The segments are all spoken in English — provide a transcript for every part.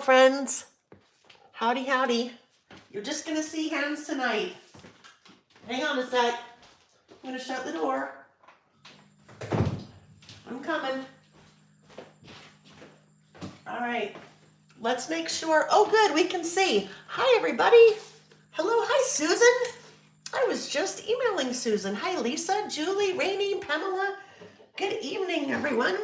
Friends, howdy howdy. You're just gonna see hands tonight. Hang on a sec. I'm gonna shut the door. I'm coming. All right, let's make sure. Oh good, we can see. Hi everybody. Hello, hi Susan. I was just emailing Susan. Hi Lisa, Julie, Rainey, Pamela. Good evening everyone.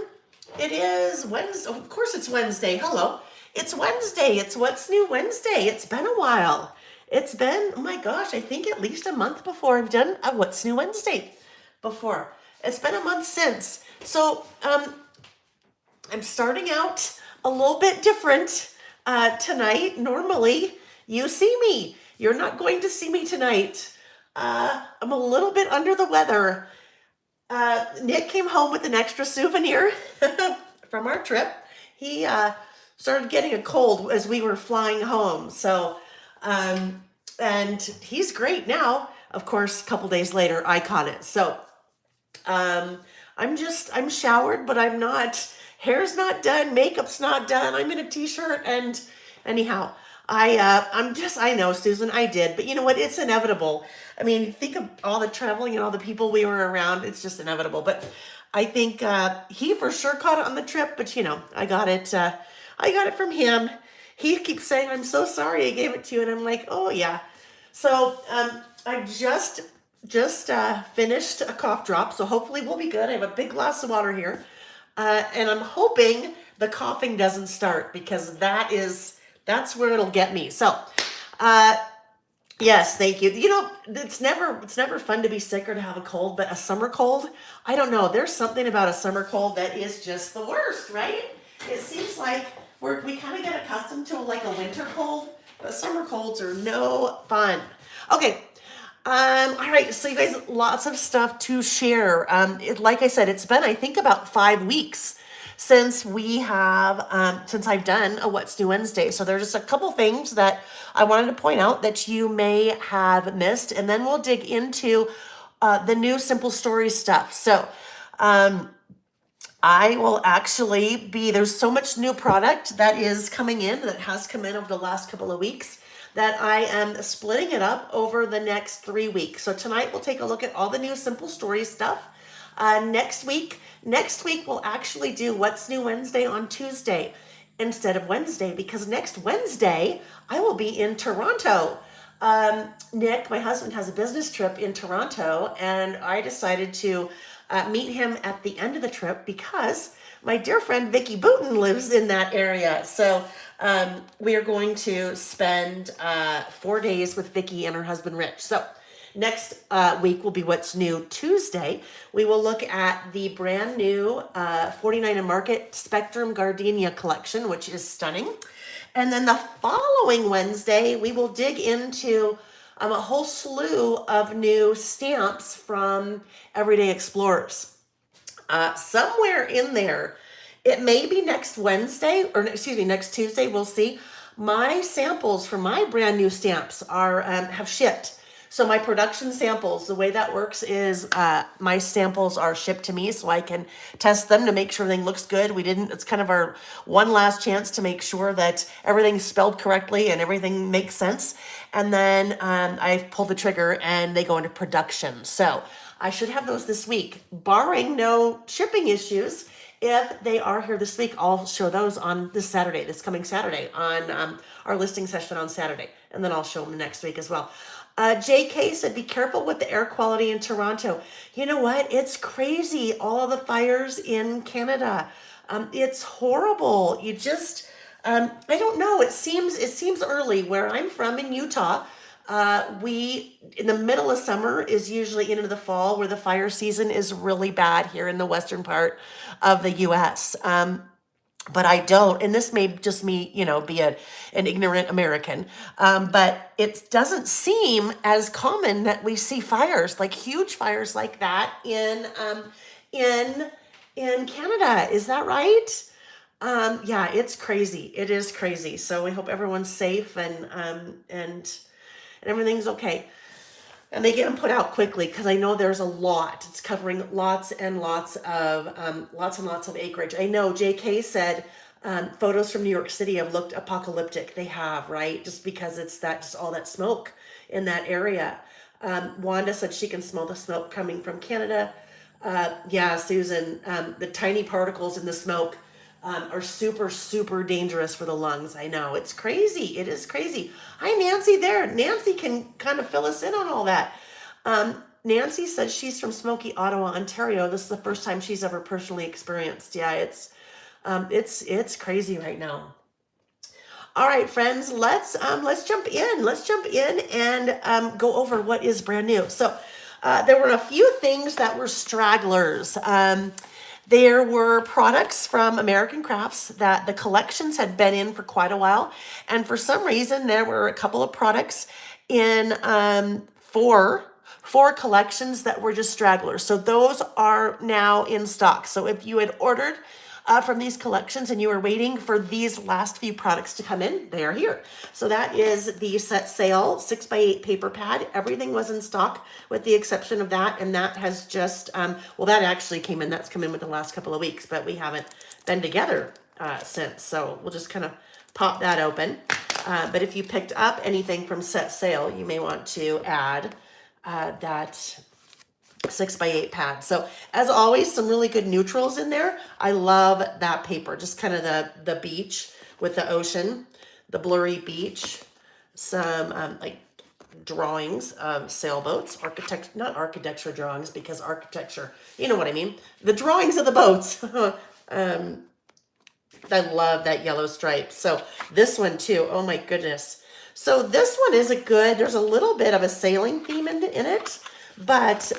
It is Wednesday. Of course it's Wednesday. Hello. It's Wednesday. It's What's New Wednesday. It's been a while. It's been, oh my gosh, I think at least a month before I've done a What's New Wednesday before. It's been a month since. So I'm starting out a little bit different tonight. Normally, you see me. You're not going to see me tonight. I'm a little bit under the weather. Nick came home with an extra souvenir from our trip. He started getting a cold as we were flying home. So, and he's great now. Of course, a couple days later, I caught it. So, I'm showered, but I'm not, hair's not done, makeup's not done. I'm in a t-shirt and anyhow, I know, Susan, I did, but you know what? It's inevitable. I mean, think of all the traveling and all the people we were around. It's just inevitable. But I think he for sure caught it on the trip. But you know, I got it. I got it from him. He keeps saying, "I'm so sorry I gave it to you," and I'm like, "Oh yeah." So I just finished a cough drop, so hopefully we'll be good. I have a big glass of water here, and I'm hoping the coughing doesn't start because that's where it'll get me. So. Yes, thank you. You know, it's never fun to be sick or to have a cold, but a summer cold, I don't know. There's something about a summer cold that is just the worst, right? It seems like we kind of get accustomed to like a winter cold, but summer colds are no fun. Okay. All right, so you guys, lots of stuff to share. Like I said, it's been, I think, about 5 weeks since I've done a What's New Wednesday. So there's just a couple things that I wanted to point out that you may have missed, and then we'll dig into the new Simple Stories stuff. So I will actually there's so much new product that is coming in, that has come in over the last couple of weeks, that I am splitting it up over the next 3 weeks. So tonight we'll take a look at all the new Simple Stories stuff. Next week we'll actually do What's New Wednesday on Tuesday instead of Wednesday, because next Wednesday I will be in Toronto. Nick, my husband, has a business trip in Toronto, and I decided to meet him at the end of the trip because my dear friend Vicki Booten lives in that area. So we are going to spend 4 days with Vicki and her husband Rich. So next week will be What's New Tuesday. We will look at the brand new 49 and Market Spectrum Gardenia collection, which is stunning. And then the following Wednesday, we will dig into a whole slew of new stamps from Everyday Explorers. Somewhere in there, it may be next Wednesday, or excuse me, next Tuesday, we'll see. My samples for my brand new stamps have shipped. So my production samples, the way that works is my samples are shipped to me so I can test them to make sure everything looks good. It's kind of our one last chance to make sure that everything's spelled correctly and everything makes sense. And then I pull the trigger and they go into production. So I should have those this week, barring no shipping issues. If they are here this week, I'll show those on this coming Saturday, on our listing session on Saturday. And then I'll show them next week as well. JK said, be careful with the air quality in Toronto. You know what? It's crazy. All of the fires in Canada. It's horrible. You just, I don't know. It seems early where I'm from in Utah. In the middle of summer is usually into the fall, where the fire season is really bad here in the western part of the US. But I don't, and this may just me, be an ignorant American, but it doesn't seem as common that we see fires, like huge fires like that in Canada. Is that right? Yeah, it's crazy. It is crazy. So we hope everyone's safe and everything's okay. And they get them put out quickly, because I know there's a lot. It's covering lots and lots of acreage. I know JK said photos from New York City have looked apocalyptic. They have, right? Just because it's that, just all that smoke in that area. Wanda said she can smell the smoke coming from Canada. Yeah, Susan, the tiny particles in the smoke are super, super dangerous for the lungs. I know, it's crazy. It is crazy. Hi, Nancy there. Nancy can kind of fill us in on all that. Nancy says she's from smoky Ottawa, Ontario. This is the first time she's ever personally experienced. Yeah, it's crazy right now. All right, friends, let's jump in. Let's jump in and go over what is brand new. So there were a few things that were stragglers. There were products from American Crafts that the collections had been in for quite a while, and for some reason there were a couple of products in four collections that were just stragglers. So those are now in stock. So if you had ordered from these collections and you were waiting for these last few products to come in, they are here. So that is the Set Sail 6x8 paper pad. Everything was in stock with the exception of that, and that has just, well, that actually came in. That's come in with the last couple of weeks, but we haven't been together since. So we'll just kind of pop that open. But if you picked up anything from Set Sail, you may want to add that 6x8 pad. So as always, some really good neutrals in there. I love that paper, just kind of the beach with the ocean, the blurry beach, some like drawings of sailboats, not architecture drawings, because architecture, you know what I mean, the drawings of the boats. I love that yellow stripe. So this one too, oh my goodness. So this one is there's a little bit of a sailing theme in it, but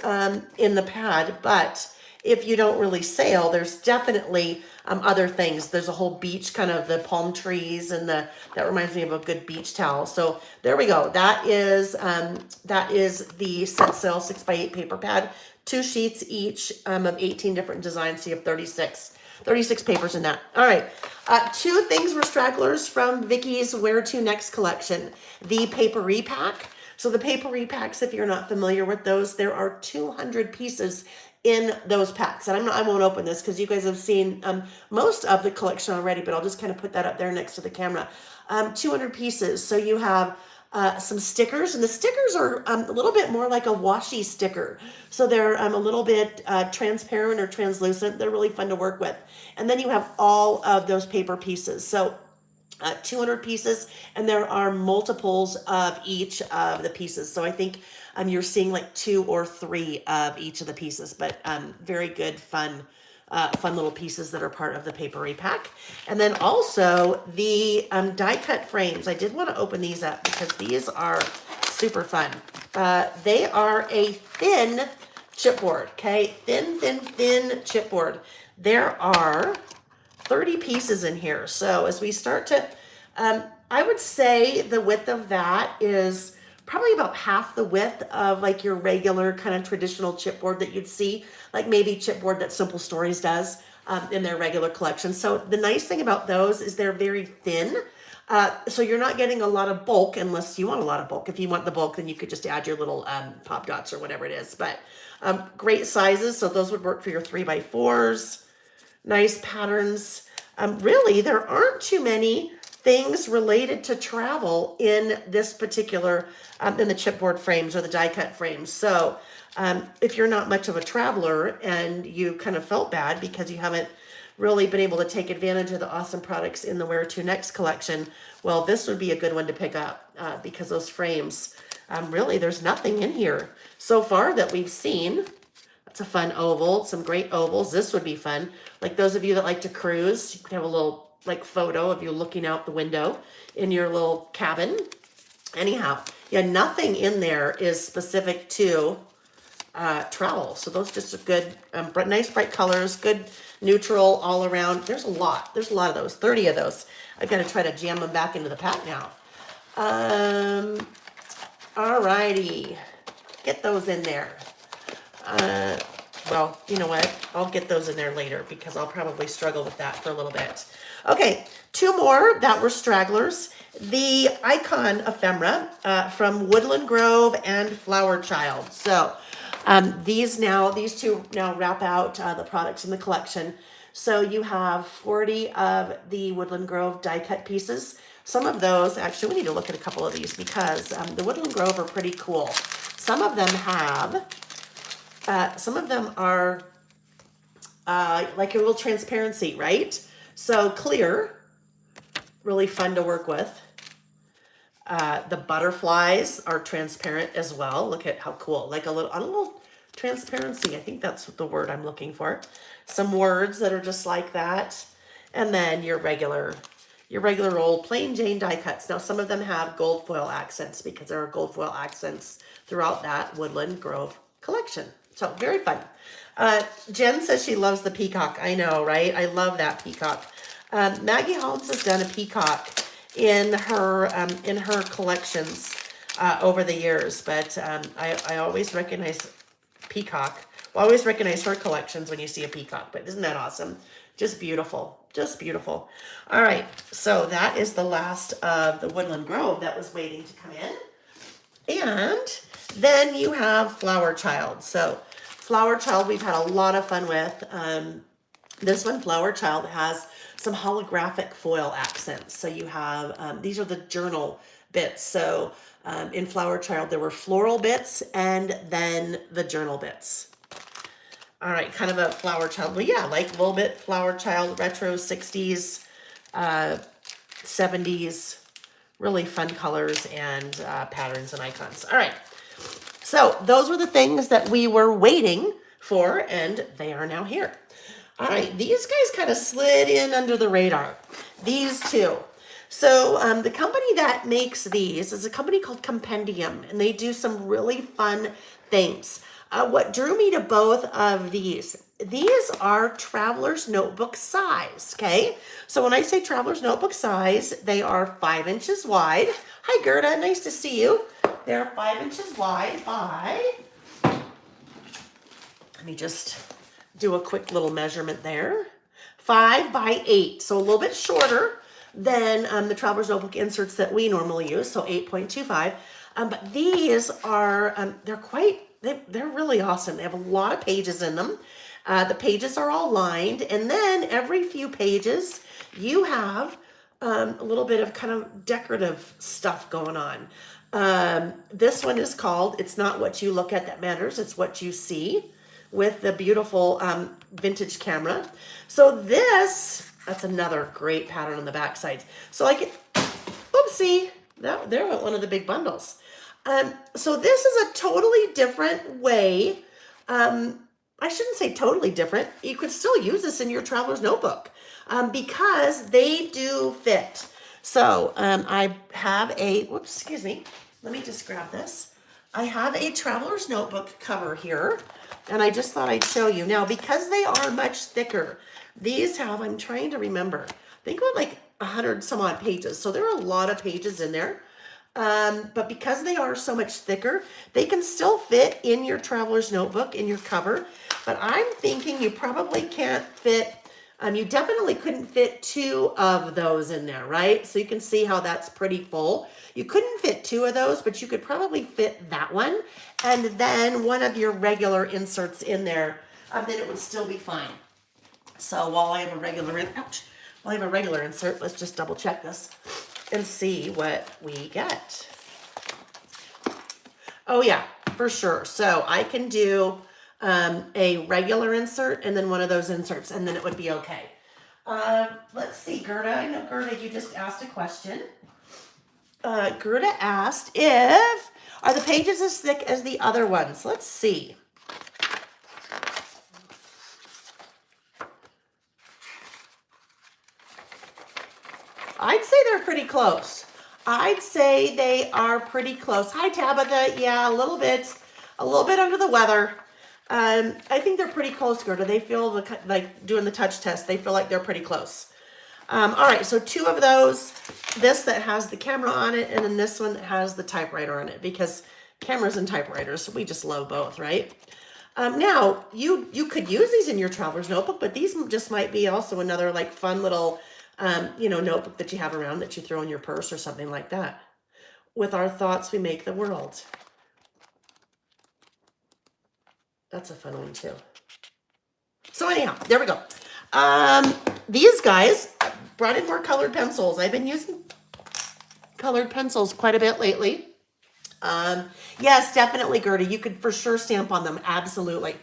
in the pad, but if you don't really sail, there's definitely other things. There's a whole beach, kind of the palm trees, and that reminds me of a good beach towel. So there we go. That is the Set Sail 6x8 paper pad, 2 sheets each of 18 different designs. So you have 36 papers in that. All right. 2 things were stragglers from Vicky's Where to Next collection. The paper repack. So the paper repacks, if you're not familiar with those, there are 200 pieces in those packs. And I won't open this because you guys have seen most of the collection already, but I'll just kind of put that up there next to the camera. 200 pieces. So you have some stickers, and the stickers are a little bit more like a washi sticker. So they're a little bit transparent or translucent. They're really fun to work with. And then you have all of those paper pieces. So 200 pieces, and there are multiples of each of the pieces. So I think you're seeing like 2 or 3 of each of the pieces, but very good, fun little pieces that are part of the paper repack. And then also the die cut frames. I did want to open these up because these are super fun. They are a thin chipboard, okay? Thin chipboard. There are 30 pieces in here. So as we start to, I would say the width of that is probably about half the width of like your regular kind of traditional chipboard that you'd see, like maybe chipboard that Simple Stories does in their regular collection. So the nice thing about those is they're very thin. So you're not getting a lot of bulk unless you want a lot of bulk. If you want the bulk, then you could just add your little pop dots or whatever it is. But great sizes. So those would work for your 3x4s. Nice patterns. Really, there aren't too many things related to travel in this particular, in the chipboard frames or the die cut frames. So if you're not much of a traveler and you kind of felt bad because you haven't really been able to take advantage of the awesome products in the Where to Next collection, well, this would be a good one to pick up because those frames, really, there's nothing in here so far that we've seen. That's a fun oval, some great ovals. This would be fun. Like those of you that like to cruise, you could have a little like photo of you looking out the window in your little cabin. Anyhow, yeah, nothing in there is specific to travel. So those just are good, nice bright colors, good neutral all around. There's a lot of those, 30 of those. I've got to try to jam them back into the pack now. All righty, get those in there. Well, you know what? I'll get those in there later because I'll probably struggle with that for a little bit. Okay, 2 more that were stragglers. The Icon ephemera from Woodland Grove and Flower Child. So these 2 now wrap out the products in the collection. So you have 40 of the Woodland Grove die cut pieces. Some of those, actually, we need to look at a couple of these because the Woodland Grove are pretty cool. Some of them are like a little transparency, right? So clear, really fun to work with. The butterflies are transparent as well. Look at how cool, like a little transparency. I think that's the word I'm looking for. Some words that are just like that. And then your regular old plain Jane die cuts. Now some of them have gold foil accents because there are gold foil accents throughout that Woodland Grove collection. So very fun. Jen says she loves the peacock. I know, right? I love that peacock. Maggie Holmes has done a peacock in her collections over the years, but I always recognize peacock. Well, I always recognize her collections when you see a peacock, but isn't that awesome? Just beautiful, just beautiful. All right, so that is the last of the Woodland Grove that was waiting to come in. And then you have Flower Child. So Flower Child we've had a lot of fun with. This one, Flower Child, has some holographic foil accents. So you have, these are the journal bits. So in Flower Child, there were floral bits and then the journal bits. All right, kind of a Flower Child. Well, yeah, like a little bit Flower Child, retro 60s, 70s, really fun colors and patterns and icons. All right, so those were the things that we were waiting for, and they are now here. All right, these guys kind of slid in under the radar. These two. So the company that makes these is a company called Compendium, and they do some really fun things. What drew me to both of these are Traveler's Notebook size, okay? So when I say Traveler's Notebook size, they are 5 inches wide. Hi, Gerda, nice to see you. They're 5 inches wide by, let me just do a quick little measurement there. 5 by 8, so a little bit shorter than the Traveler's Notebook inserts that we normally use, so 8.25. But these are, they're really awesome. They have a lot of pages in them. The pages are all lined, and then every few pages you have a little bit of kind of decorative stuff going on. This one is called It's Not What You Look At That Matters, It's What You See, with the beautiful vintage camera. So that's another great pattern on the back side. So like, oopsie, there went one of the big bundles. So this is a totally different way. I shouldn't say totally different. You could still use this in your Traveler's Notebook because they do fit. So I have whoops, excuse me. Let me just grab this. I have a Traveler's Notebook cover here, and I just thought I'd show you. Now, because they are much thicker, these have, I'm trying to remember, I think about like 100 some odd pages. So there are a lot of pages in there. But because they are so much thicker, they can still fit in your Traveler's Notebook, in your cover. But I'm thinking you probably can't fit, you definitely couldn't fit 2 of those in there, right? So you can see how that's pretty full. You couldn't fit 2 of those, but you could probably fit that one. And then one of your regular inserts in there, then it would still be fine. So while I have a regular insert, let's just double check this and see what we get. Oh yeah, for sure. So I can do a regular insert and then one of those inserts, and then it would be okay. Let's see, Gerda. I know, Gerda, you just asked a question. Gerda asked are the pages as thick as the other ones? Let's see. I'd say they're pretty close. I'd say they are pretty close. Hi, Tabitha. Yeah, a little bit under the weather. I think they're pretty close, Gerda. They feel like doing the touch test. They feel like they're pretty close. All right, so 2 of those. This that has the camera on it, and then this one that has the typewriter on it, because cameras and typewriters, we just love both, right? Now, you could use these in your Traveler's Notebook, but these just might be also another like fun little notebook that you have around that you throw in your purse or something like that. With our thoughts, we make the world. That's a fun one too. So anyhow, there we go. These guys brought in more colored pencils. I've been using colored pencils quite a bit lately. Yes, definitely, Gertie. You could for sure stamp on them. Absolutely.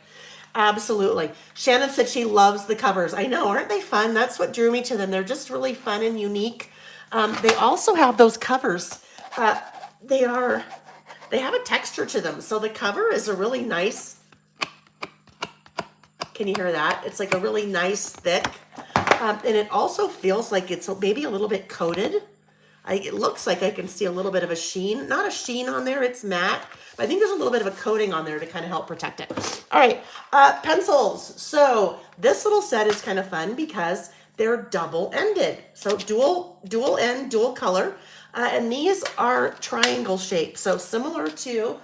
Absolutely. Shannon said she loves the covers. I know, aren't they fun? That's what drew me to them. They're just really fun and unique. They also have those covers. Uh, they are, they have a texture to them. So the cover is a really nice, can you hear that? It's like a really nice thick, and it also feels like it's maybe a little bit coated. It looks like I can see a little bit of a sheen, not a sheen on there, it's matte, but I think there's a little bit of a coating on there to kind of help protect it. All right, pencils. So this little set is kind of fun because they're double-ended. So dual end, dual color, and these are triangle shaped. So similar to,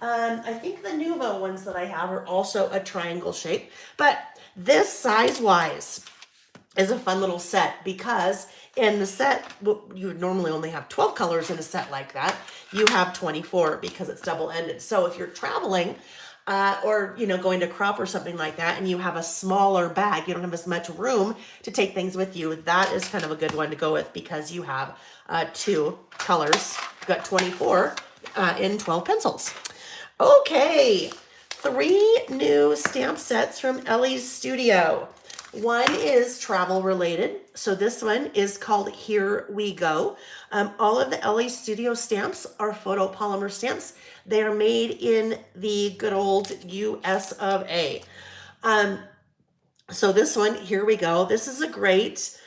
I think the Nuvo ones that I have are also a triangle shape, but this size-wise is a fun little set because in the set, you would normally only have 12 colors in a set like that. You have 24 because it's double-ended. So if you're traveling or going to crop or something like that and you have a smaller bag, you don't have as much room to take things with you, that is kind of a good one to go with because you have 2 colors. You've got 24 in 12 pencils. Okay, 3 new stamp sets from Elle Studio. One is travel related. So this one is called Here We Go. All of the Elle Studio stamps are photopolymer stamps. They are made in the good old US of A. So this one, Here We Go. This is a great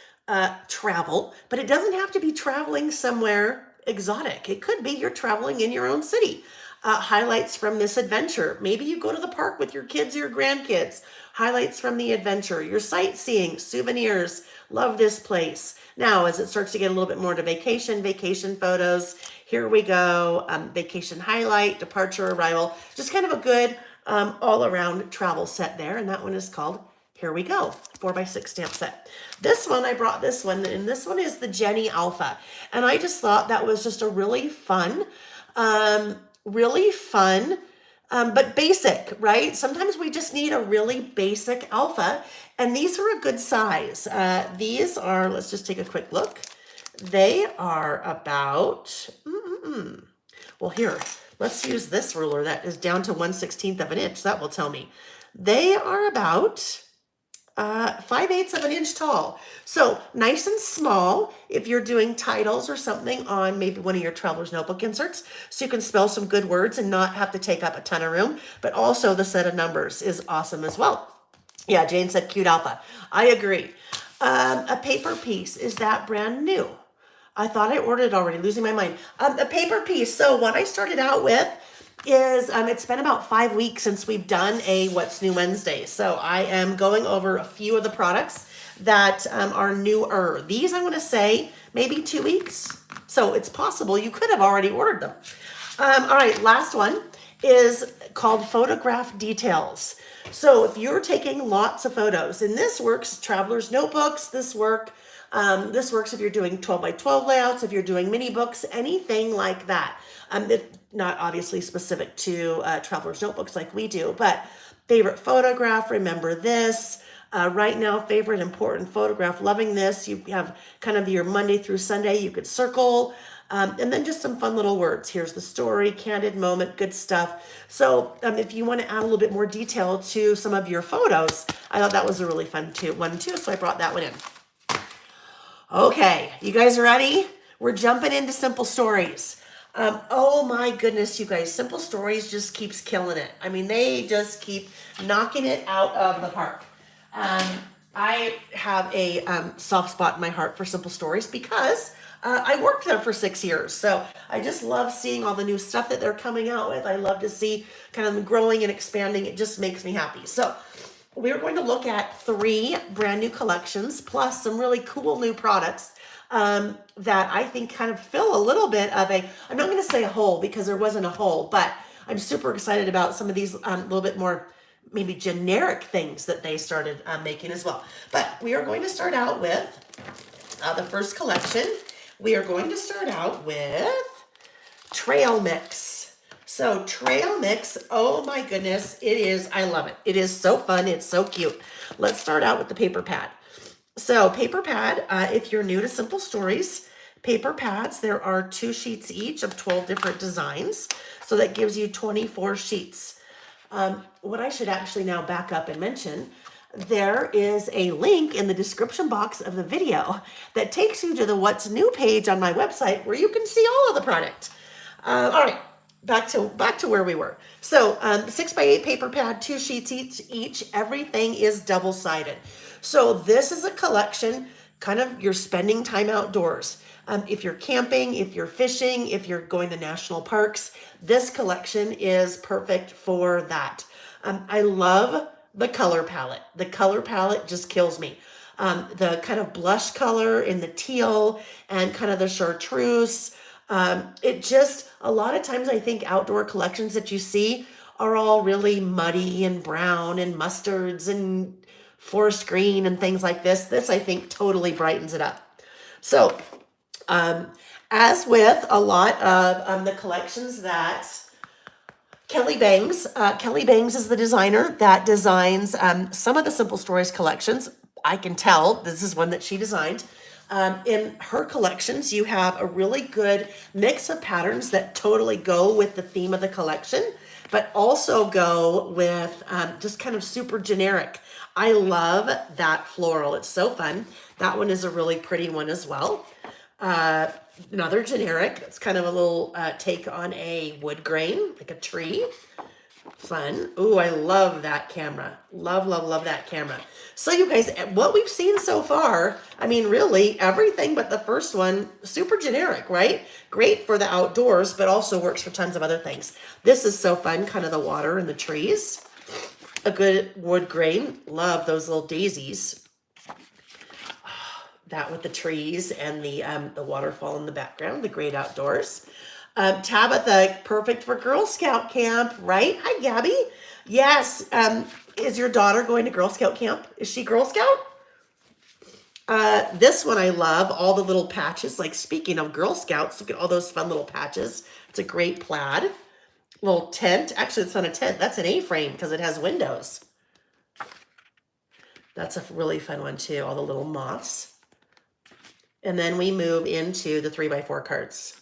travel, but it doesn't have to be traveling somewhere exotic. It could be you're traveling in your own city. Highlights from this adventure. Maybe you go to the park with your kids or your grandkids. Highlights from the adventure, your sightseeing, souvenirs. Love this place. Now, as it starts to get a little bit more to vacation photos, here we go. Vacation highlight, departure, arrival. Just kind of a good all-around travel set there. And that one is called Here We Go, 4x6 stamp set. This one, I brought this one, and this one is the Jenny Alpha. And I just thought that was just a really fun, but basic, right? Sometimes we just need a really basic alpha, and these are a good size. These are, let's just take a quick look. They are about, well, here, let's use this ruler that is down to 1/16 of an inch. That will tell me. They are about 5/8 of an inch tall. So nice and small if you're doing titles or something on maybe one of your traveler's notebook inserts, so you can spell some good words and not have to take up a ton of room. But also the set of numbers is awesome as well. Yeah, Jane said cute alpha. I agree. A paper piece, is that brand new? I thought I ordered it already, losing my mind. A paper piece. So what I started out with is it's been about 5 weeks since we've done a What's New Wednesday. So I am going over a few of the products that are newer. These, I want to say, maybe 2 weeks. So it's possible you could have already ordered them. All right, last one is called Photograph Details. So if you're taking lots of photos, and this works, traveler's notebooks, this works if you're doing 12 by 12 layouts, if you're doing mini books, anything like that. It's not obviously specific to traveler's notebooks like we do, but favorite photograph, remember this. Right now, favorite important photograph, loving this. You have kind of your Monday through Sunday, you could circle. And then just some fun little words. Here's the story, candid moment, good stuff. So if you want to add a little bit more detail to some of your photos, I thought that was a really fun one too, so I brought that one in. Okay, you guys ready? We're jumping into Simple Stories. Oh my goodness, you guys, Simple Stories just keeps killing it. I mean, they just keep knocking it out of the park. I have a soft spot in my heart for Simple Stories because I worked there for 6 years. So I just love seeing all the new stuff that they're coming out with. I love to see kind of them growing and expanding. It just makes me happy. So we're going to look at 3 brand new collections plus some really cool new products that I think kind of fill a little bit of a, I'm not going to say a hole because there wasn't a hole, but I'm super excited about some of these little bit more maybe generic things that they started making as well. But we are going to start out with the first collection. We are going to start out with Trail Mix. So Trail Mix, oh my goodness, it is, I love it. It is so fun, it's so cute. Let's start out with the paper pad. So paper pad, if you're new to Simple Stories, paper pads, there are 2 sheets each of 12 different designs. So that gives you 24 sheets. What I should actually now back up and mention, there is a link in the description box of the video that takes you to the What's New page on my website where you can see all of the product. All right, back to where we were. So 6x8 paper pad, 2 sheets each. Everything is double-sided. So this is a collection, kind of you're spending time outdoors. If you're camping, if you're fishing, if you're going to national parks, this collection is perfect for that. I love the color palette. The color palette just kills me. The kind of blush color in the teal and kind of the chartreuse. It just, a lot of times I think outdoor collections that you see are all really muddy and brown and mustards and forest green and things like this. This, I think, totally brightens it up. So, as with a lot of the collections that Kelly Bangs is the designer that designs some of the Simple Stories collections. I can tell this is one that she designed. In her collections, you have a really good mix of patterns that totally go with the theme of the collection, but also go with just kind of super generic. I love that floral. It's so fun. That one is a really pretty one as well. Another generic. It's kind of a little take on a wood grain, like a tree. Fun. Ooh, I love that camera. Love, love, love that camera. So you guys, what we've seen so far, I mean, really everything but the first one, super generic, right? Great for the outdoors, but also works for tons of other things. This is so fun, kind of the water and the trees. A good wood grain. Love those little daisies. That with the trees and the waterfall in the background, the great outdoors. Tabitha, perfect for Girl Scout camp, right? Hi, Gabby. Yes. Is your daughter going to Girl Scout camp? Is she Girl Scout? This one I love, all the little patches. Like, speaking of Girl Scouts, look at all those fun little patches. It's a great plaid. Little tent. Actually, it's not a tent. That's an A-frame because it has windows. That's a really fun one too. All the little moths. And then we move into the 3x4 cards.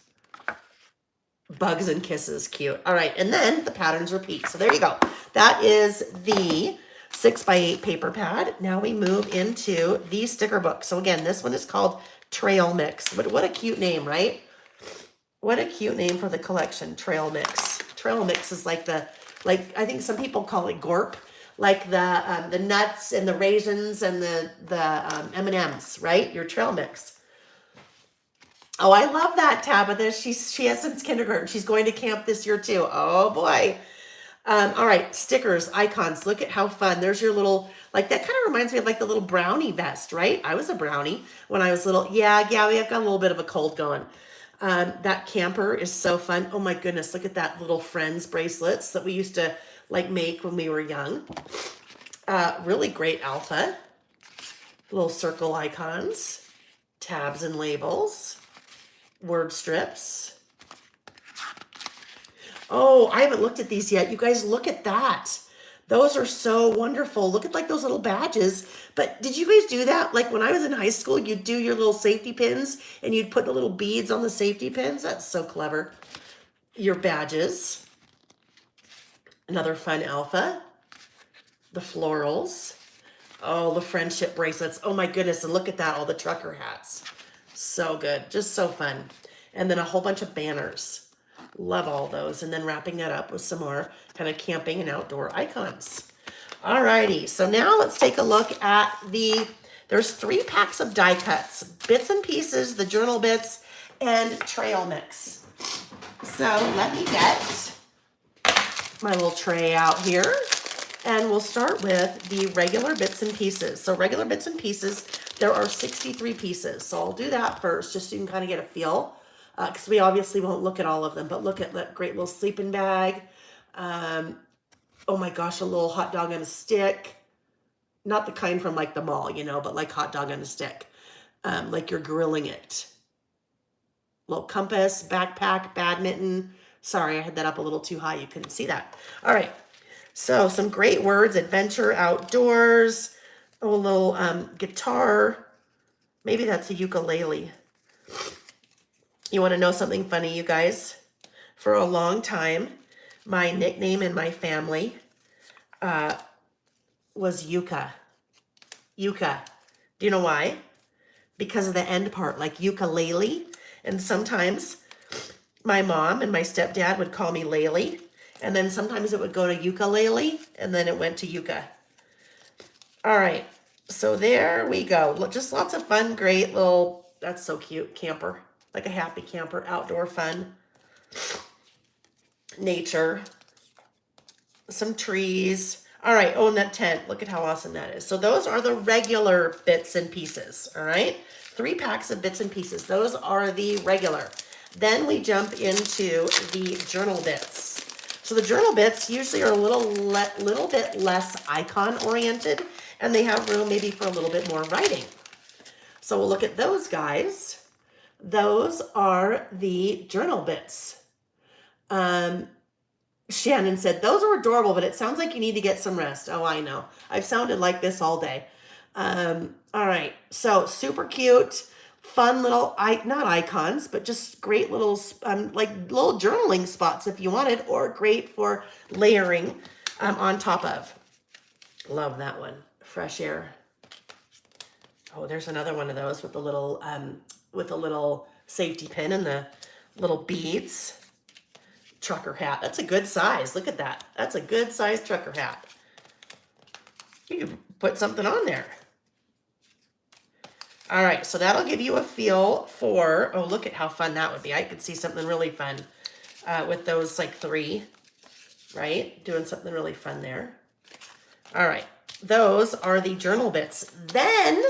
Bugs and kisses, cute. All right, and then the patterns repeat. So there you go. That is the 6x8 paper pad. Now we move into the sticker book. So again, this one is called Trail Mix. But what a cute name, right? What a cute name for the collection, Trail Mix. Trail Mix is like I think some people call it Gorp, like the nuts and the raisins and the M&Ms, right? Your Trail Mix. Oh, I love that, Tabitha. She has since kindergarten. She's going to camp this year too. Oh boy. All right, stickers, icons. Look at how fun. There's your little, like that kind of reminds me of like the little brownie vest, right? I was a brownie when I was little. Yeah, Gabby, I've got a little bit of a cold going. That camper is so fun. Oh my goodness, look at that little Friends bracelets that we used to like make when we were young. Really great alpha. Little circle icons, tabs and labels. Word strips. Oh, I haven't looked at these yet. You guys, look at that. Those are so wonderful. Look at like those little badges. But did you guys do that? Like when I was in high school, you'd do your little safety pins and you'd put the little beads on the safety pins. That's so clever. Your badges. Another fun alpha. The florals. Oh, the friendship bracelets. Oh my goodness. And look at that. All the trucker hats. So good. Just so fun. And then a whole bunch of banners. Love all those. And then wrapping that up with some more kind of camping and outdoor icons. All righty. So now let's take a look at there's 3 packs of die cuts, bits and pieces, the journal bits, and trail mix. So let me get my little tray out here. And we'll start with the regular bits and pieces. So regular bits and pieces, there are 63 pieces. So I'll do that first, just so you can kind of get a feel. Because we obviously won't look at all of them, but look at that great little sleeping bag. Oh my gosh, a little hot dog on a stick. Not the kind from like the mall, you know, but like hot dog on a stick. Like you're grilling it. Little compass, backpack, badminton. Sorry, I had that up a little too high. You couldn't see that. All right. So some great words, adventure, outdoors, Oh, a little guitar. Maybe that's a ukulele. You want to know something funny, you guys? For a long time, my nickname in my family was Yuka. Yuka. Do you know why? Because of the end part, like ukulele. And sometimes my mom and my stepdad would call me Laley. And then sometimes it would go to ukulele, and then it went to Yuka. All right, so there we go. Just lots of fun, great little, that's so cute, camper. Like a happy camper, outdoor fun, nature, some trees. All right, oh, and that tent, look at how awesome that is. So those are the regular bits and pieces, all right? 3 packs of bits and pieces. Those are the regular. Then we jump into the journal bits. So the journal bits usually are a little bit less icon oriented, and they have room maybe for a little bit more writing. So we'll look at those guys. Those are the journal bits. Shannon said, those are adorable, but it sounds like you need to get some rest. Oh, I know. I've sounded like this all day. All right. So super cute, fun little, not icons, but just great little, like little journaling spots if you wanted, or great for layering on top of. Love that one. Fresh air. Oh, there's another one of those with the little safety pin and the little beads. Trucker hat. That's a good size. Look at that. That's a good size trucker hat. You can put something on there. All right, so that'll give you a feel for, oh, look at how fun that would be. I could see something really fun with those like 3, right? Doing something really fun there. All right, those are the journal bits. Then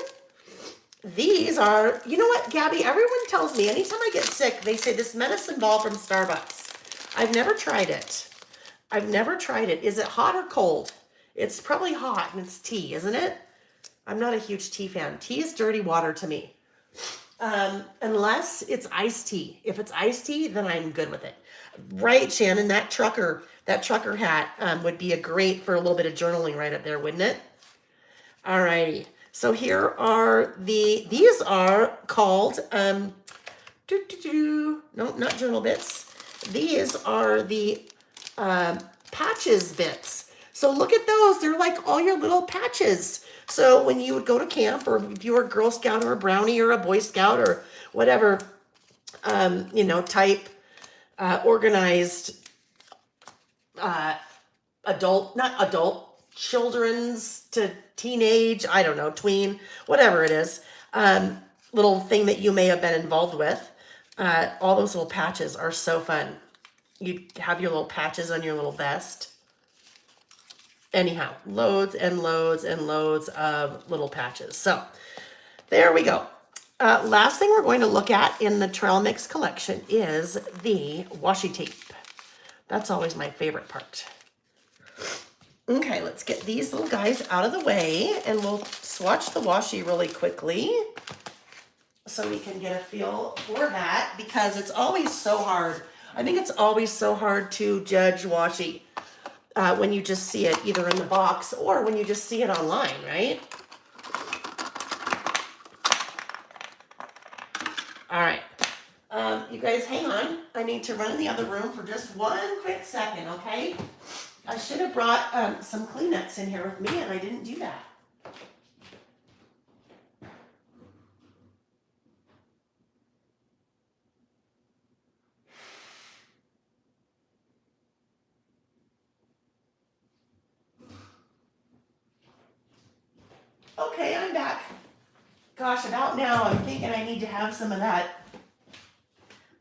these are, you know what, Gabby, everyone tells me anytime I get sick, they say this medicine ball from Starbucks. I've never tried it. I've never tried it. Is it hot or cold? It's probably hot, and it's tea, isn't it? I'm not a huge tea fan. Tea is dirty water to me. Unless it's iced tea. If it's iced tea, then I'm good with it. Right, Shannon, that trucker hat would be a great for a little bit of journaling right up there, wouldn't it? All righty. So here are these are called, no, not journal bits. These are the patches bits. So look at those. They're like all your little patches. So when you would go to camp, or if you were a Girl Scout or a Brownie or a Boy Scout or whatever, type organized children's to teenage, I don't know, tween, whatever it is, little thing that you may have been involved with. All those little patches are so fun. You have your little patches on your little vest. Anyhow, loads and loads and loads of little patches. So there we go. Last thing we're going to look at in the Trail Mix collection is the washi tape. That's always my favorite part. Okay, let's get these little guys out of the way, and we'll swatch the washi really quickly so we can get a feel for that, because it's always so hard. I think it's always so hard to judge washi when you just see it either in the box or when you just see it online, right? All right. You guys hang on. I need to run in the other room for just one quick second, okay? I should have brought some Kleenex in here with me, and I didn't do that. Okay, I'm back. Gosh, about now, I'm thinking I need to have some of that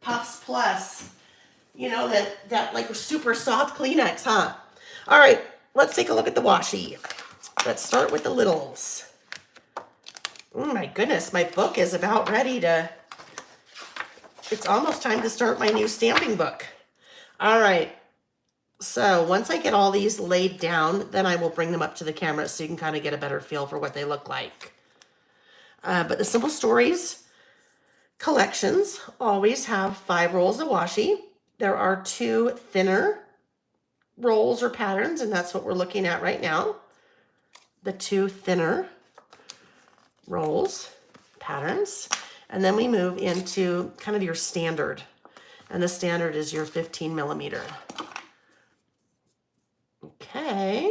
Puffs Plus. You know, that like super soft Kleenex, huh? All right, let's take a look at the washi. Let's start with the littles. Oh my goodness, my book is about ready to, it's almost time to start my new stamping book. All right, so once I get all these laid down, then I will bring them up to the camera so you can kind of get a better feel for what they look like. But the Simple Stories collections always have 5 rolls of washi. There are 2 thinner rolls or patterns, and that's what we're looking at right now. The 2 thinner rolls, patterns, and then we move into kind of your standard. And the standard is your 15 millimeter. Okay.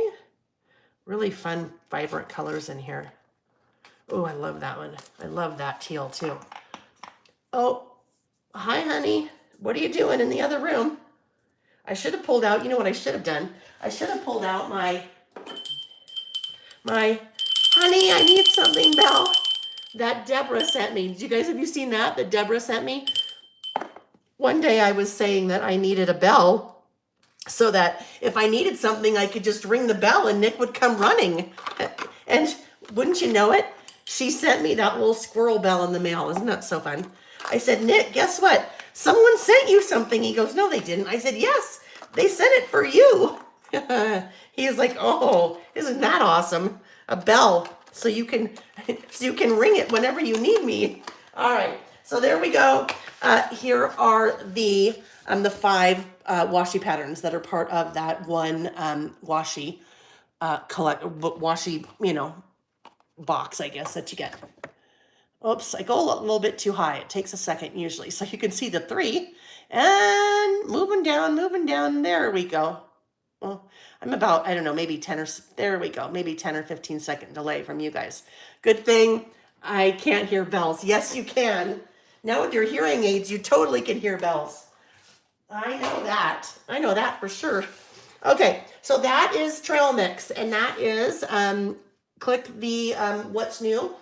Really fun, vibrant colors in here. Oh, I love that one. I love that teal too. Oh, hi, honey. What are you doing in the other room? I should have pulled out, you know what I should have done? I should have pulled out my, honey, I need something, Belle, that Deborah sent me. Did you guys, have you seen that Deborah sent me? One day I was saying that I needed a bell so that if I needed something, I could just ring the bell and Nick would come running. And wouldn't you know it? She sent me that little squirrel bell in the mail. Isn't that so fun? I said, Nick, guess what? Someone sent you something. He goes, no, they didn't. I said, yes, they sent it for you. He was like, oh, isn't that awesome? A bell so you can ring it whenever you need me. All right, so there we go. Here are the 5 washi patterns that are part of that one washi box, I guess, that you get. Oops, I go a little bit too high. It takes a second usually. So you can see the 3 and moving down. There we go. Well, I'm about, I don't know, maybe 10 or, there we go. Maybe 10 or 15 second delay from you guys. Good thing I can't hear bells. Yes, you can. Now with your hearing aids, you totally can hear bells. I know that for sure. Okay, so that is Trail Mix, and that is, click the what's new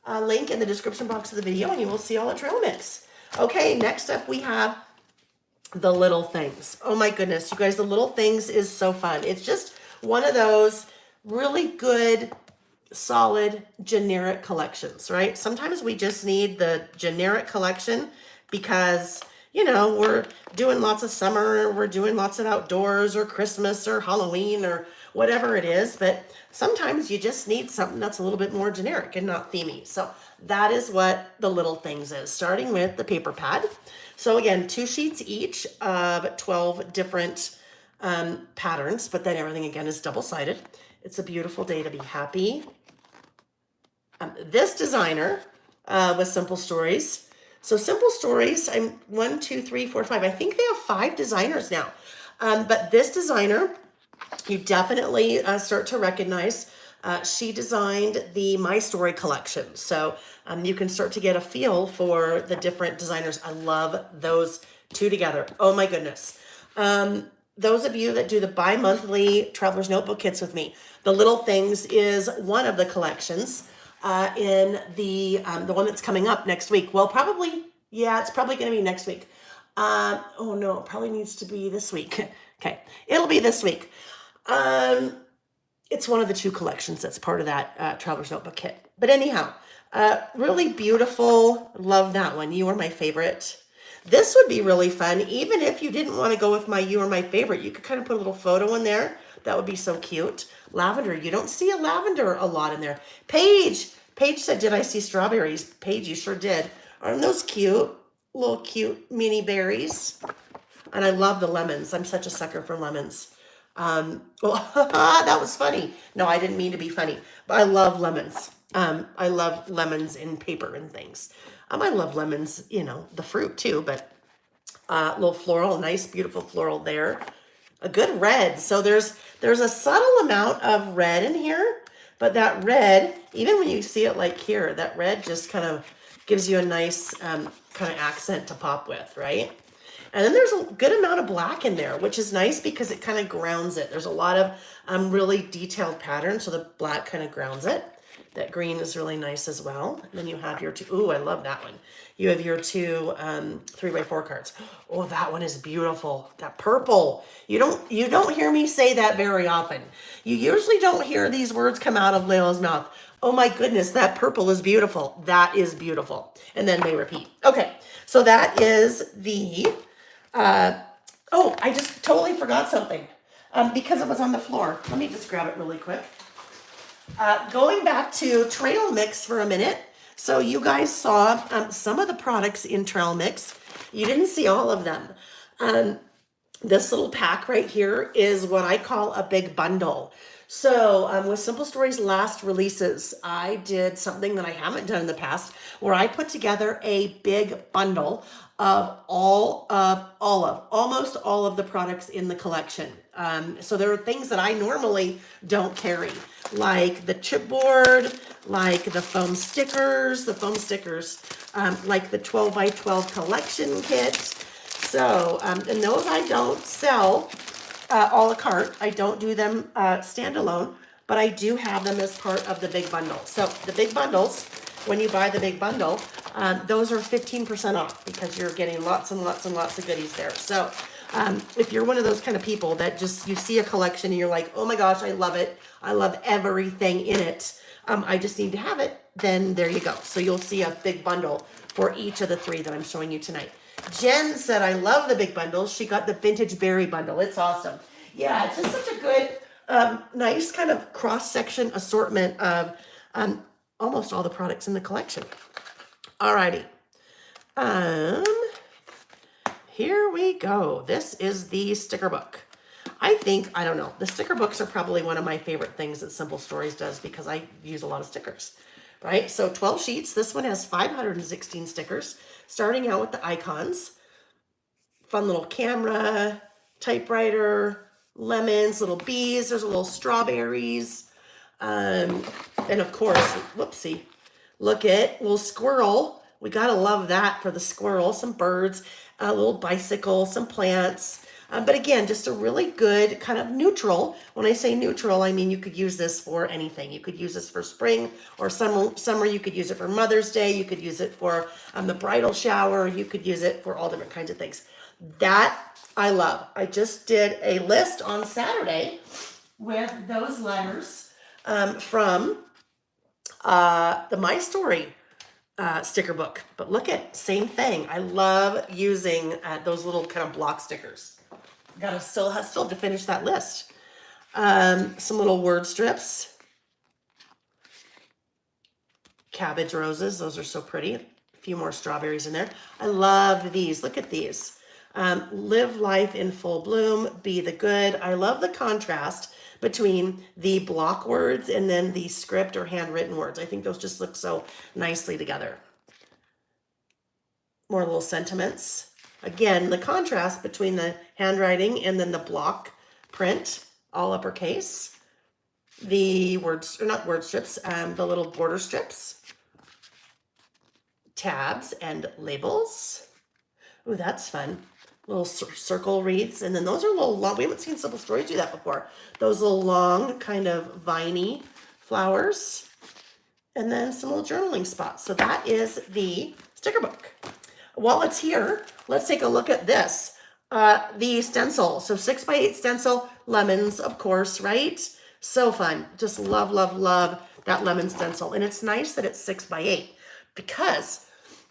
link in the description box of the video, and you will see all the Trail Mix. Okay, next up we have the Little Things. Oh my goodness, you guys, the Little Things is so fun. It's just one of those really good, solid, generic collections, right? Sometimes we just need the generic collection because, you know, we're doing lots of summer, we're doing lots of outdoors or Christmas or Halloween or whatever it is, but sometimes you just need something that's a little bit more generic and not themey. So that is what the Little Things is, starting with the paper pad. So again, 2 sheets each of 12 different patterns, but then everything again is double-sided. It's a beautiful day to be happy. This designer was Simple Stories. So Simple Stories, I'm 1, 2, 3, 4, 5. I think they have 5 designers now. But this designer, you definitely start to recognize. She designed the My Story collection. So you can start to get a feel for the different designers. I love those 2 together. Oh my goodness. Those of you that do the bi-monthly Traveler's Notebook kits with me, the Little Things is one of the collections in the one that's coming up next week. Well, probably, yeah, it's probably going to be next week. Oh no, it probably needs to be this week. Okay, it'll be this week. It's one of the 2 collections that's part of that Traveler's Notebook kit. But anyhow, really beautiful. Love that one. You are my favorite. This would be really fun. Even if you didn't want to go with my You Are My Favorite, you could kind of put a little photo in there. That would be so cute. Lavender. You don't see a lavender a lot in there. Paige said, did I see strawberries? Paige, you sure did. Aren't those cute? Little cute mini berries. And I love the lemons. I'm such a sucker for lemons. Well, that was funny. No, I didn't mean to be funny, but I love lemons. I love lemons in paper and things. I love lemons, you know, the fruit too, but little floral, nice, beautiful floral there. A good red. So there's a subtle amount of red in here, but that red, even when you see it like here, that red just kind of gives you a nice kind of accent to pop with, right? And then there's a good amount of black in there, which is nice because it kind of grounds it. There's a lot of really detailed patterns, so the black kind of grounds it. That green is really nice as well. And then you have your 2, ooh, I love that one. You have your 2 3x4 cards. Oh, that one is beautiful. That purple. You don't hear me say that very often. You usually don't hear these words come out of Layla's mouth. Oh my goodness, that purple is beautiful. That is beautiful. And then they repeat. Okay, so that is the, oh, I just totally forgot something because it was on the floor. Let me just grab it really quick. Going back to Trail Mix for a minute. So you guys saw some of the products in Trail Mix. You didn't see all of them. This little pack right here is what I call a big bundle. So, with Simple Stories last releases, I did something that I haven't done in the past, where I put together a big bundle of almost all of the products in the collection. So there are things that I normally don't carry, like the chipboard, like the foam stickers, like the 12 by 12 collection kit. So, and those I don't sell a la carte. I don't do them standalone, but I do have them as part of the big bundle. So the big bundles, when you buy the big bundle, those are 15% off because you're getting lots and lots and lots of goodies there. So if you're one of those kind of people that just, you see a collection and you're like, oh my gosh, I love it. I love everything in it. I just need to have it. Then there you go. So you'll see a big bundle for each of the three that I'm showing you tonight. Jen said, I love the big bundles. She got the vintage berry bundle. It's awesome. Yeah, it's just such a good, nice kind of cross-section assortment of almost all the products in the collection. Alrighty. Here we go. This is the sticker book. I don't know, the sticker books are probably one of my favorite things that Simple Stories does because I use a lot of stickers, right? So 12 sheets. This one has 516 stickers, starting out with the icons. Fun little camera, typewriter, lemons, little bees. There's a little strawberries. And of course, whoopsie, look at little squirrel. We gotta love that for the squirrel. Some birds, a little bicycle, some plants. But again, just a really good kind of neutral. When I say neutral, I mean you could use this for anything. You could use this for spring or summer. You could use it for Mother's Day. You could use it for the bridal shower. You could use it for all different kinds of things. That I love. I just did a list on Saturday with those letters from the My Story sticker book. But look at, same thing. I love using those little kind of block stickers. Gotta still have to finish that list. Some little word strips. Cabbage roses, those are so pretty. A few more strawberries in there. I love these. Look at these. Live life in full bloom, be the good. I love the contrast between the block words and then the script or handwritten words. I think those just look so nicely together. More little sentiments. Again, the contrast between the handwriting and then the block print, all uppercase. The words, or not word strips, the little border strips. Tabs and labels. Ooh, that's fun. Little circle wreaths. And then those are a little long. We haven't seen Simple Stories do that before. Those little long kind of viney flowers. And then some little journaling spots. So that is the sticker book. While it's here, let's take a look at this. The stencil. So 6x8 stencil, lemons, of course, right? So fun. Just love, love, love that lemon stencil. And it's nice that it's 6x8 because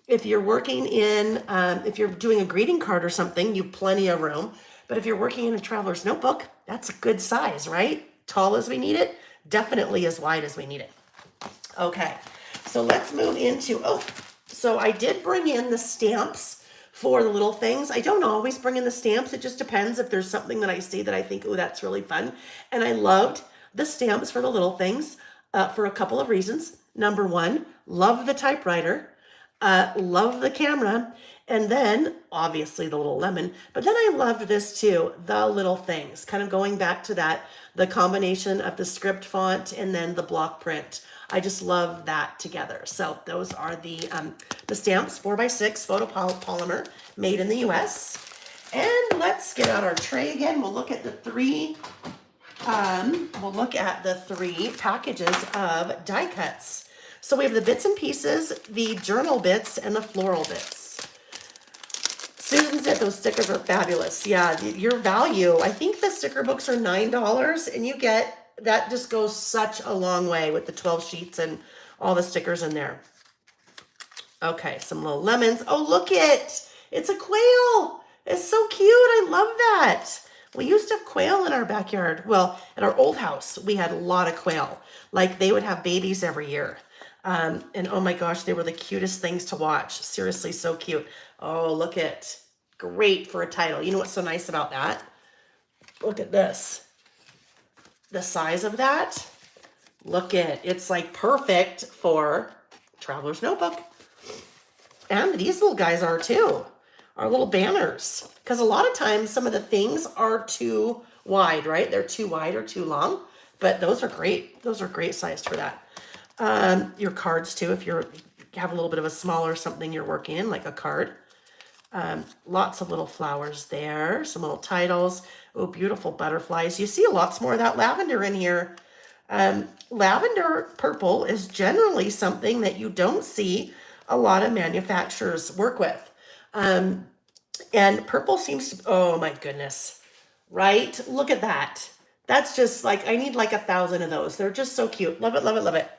if you're working in, if you're doing a greeting card or something, you have plenty of room. But if you're working in a traveler's notebook, that's a good size, right? Tall as we need it, definitely as wide as we need it. Okay, so let's move into, so I did bring in the stamps for the little things. I don't always bring in the stamps. It just depends if there's something that I see that I think, oh, that's really fun. And I loved the stamps for the little things for a couple of reasons. Number one, love the typewriter, love the camera, and then obviously the little lemon. But then I loved this too, the little things, kind of going back to that, the combination of the script font and then the block print. I just love that together. So those are the stamps, 4x6 photopolymer, made in the US. And let's get out our tray again. We'll look at the three packages of die cuts. So we have the bits and pieces, the journal bits, and the floral bits. Susan said those stickers are fabulous. Yeah, your value. I think the sticker books are $9, and you get, that just goes such a long way with the 12 sheets and all the stickers in there. Okay, some little lemons. Oh, look it. It's a quail. It's so cute. I love that. We used to have quail in our backyard. Well, at our old house, we had a lot of quail. Like they would have babies every year. And oh my gosh, they were the cutest things to watch. Seriously, so cute. Oh, look it. Great for a title. You know what's so nice about that? Look at this. the size of that. Look at, it's like perfect for Traveler's Notebook. And these little guys are too, our little banners. Because a lot of times some of the things are too wide, right? They're too wide or too long, but those are great. Those are great sized for that. Your cards too, if you have a little bit of a smaller something you're working in, like a card. Lots of little flowers there, some little titles. Oh, beautiful butterflies. You see lots more of that lavender in here. Lavender purple is generally something that you don't see a lot of manufacturers work with. And purple seems to, oh my goodness, right? Look at that. That's just like, I need like 1,000 of those. They're just so cute. Love it, love it, love it.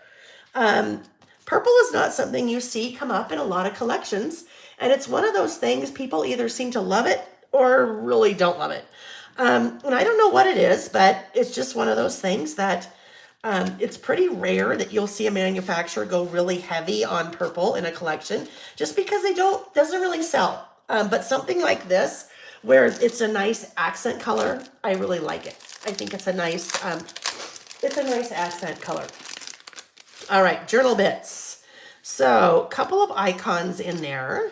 Purple is not something you see come up in a lot of collections. And it's one of those things people either seem to love it or really don't love it. And I don't know what it is, but it's just one of those things that it's pretty rare that you'll see a manufacturer go really heavy on purple in a collection just because doesn't really sell. But something like this, where it's a nice accent color, I really like it. I think it's a nice accent color. All right, journal bits. So a couple of icons in there.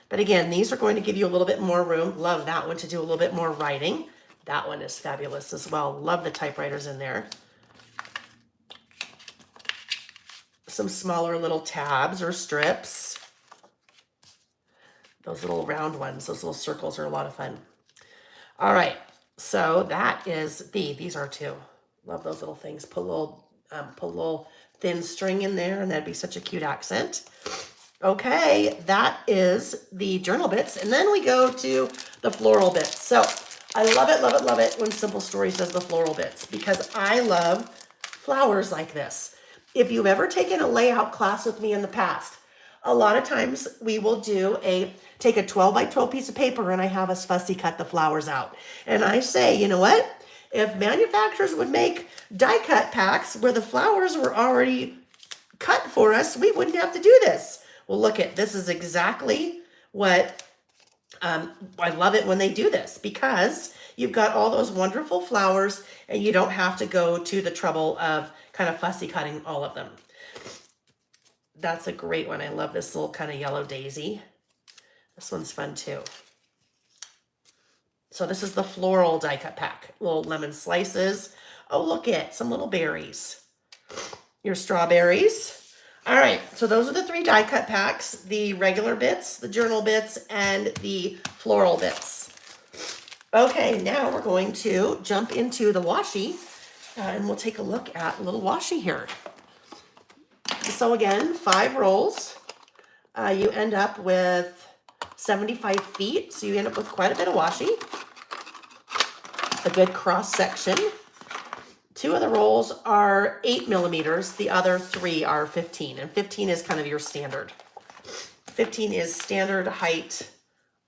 But again, these are going to give you a little bit more room. Love that one to do a little bit more writing. That one is fabulous as well. Love the typewriters in there. Some smaller little tabs or strips. Those little round ones, those little circles are a lot of fun. All right, so that is these are two. Love those little things. Put a little thin string in there, and that'd be such a cute accent. Okay, that is the journal bits. And then we go to the floral bits. So I love it, love it, love it when Simple Stories does the floral bits because I love flowers like this. If you've ever taken a layout class with me in the past, a lot of times we will take a 12 by 12 piece of paper and I have us fussy cut the flowers out. And I say, you know what? If manufacturers would make die cut packs where the flowers were already cut for us, we wouldn't have to do this. Well, look at this is exactly what I love it when they do this because you've got all those wonderful flowers and you don't have to go to the trouble of kind of fussy cutting all of them. That's a great one. I love this little kind of yellow daisy. This one's fun too. So this is the floral die cut pack. Little lemon slices. Oh, look at some little berries. Your strawberries. All right, so those are the 3 die cut packs, the regular bits, the journal bits, and the floral bits. Okay, now we're going to jump into the washi, and we'll take a look at a little washi here. So again, 5 rolls. You end up with 75 feet, so you end up with quite a bit of washi. A good cross section. 2 of the rolls are 8 millimeters. The other 3 are 15. And 15 is kind of your standard. 15 is standard height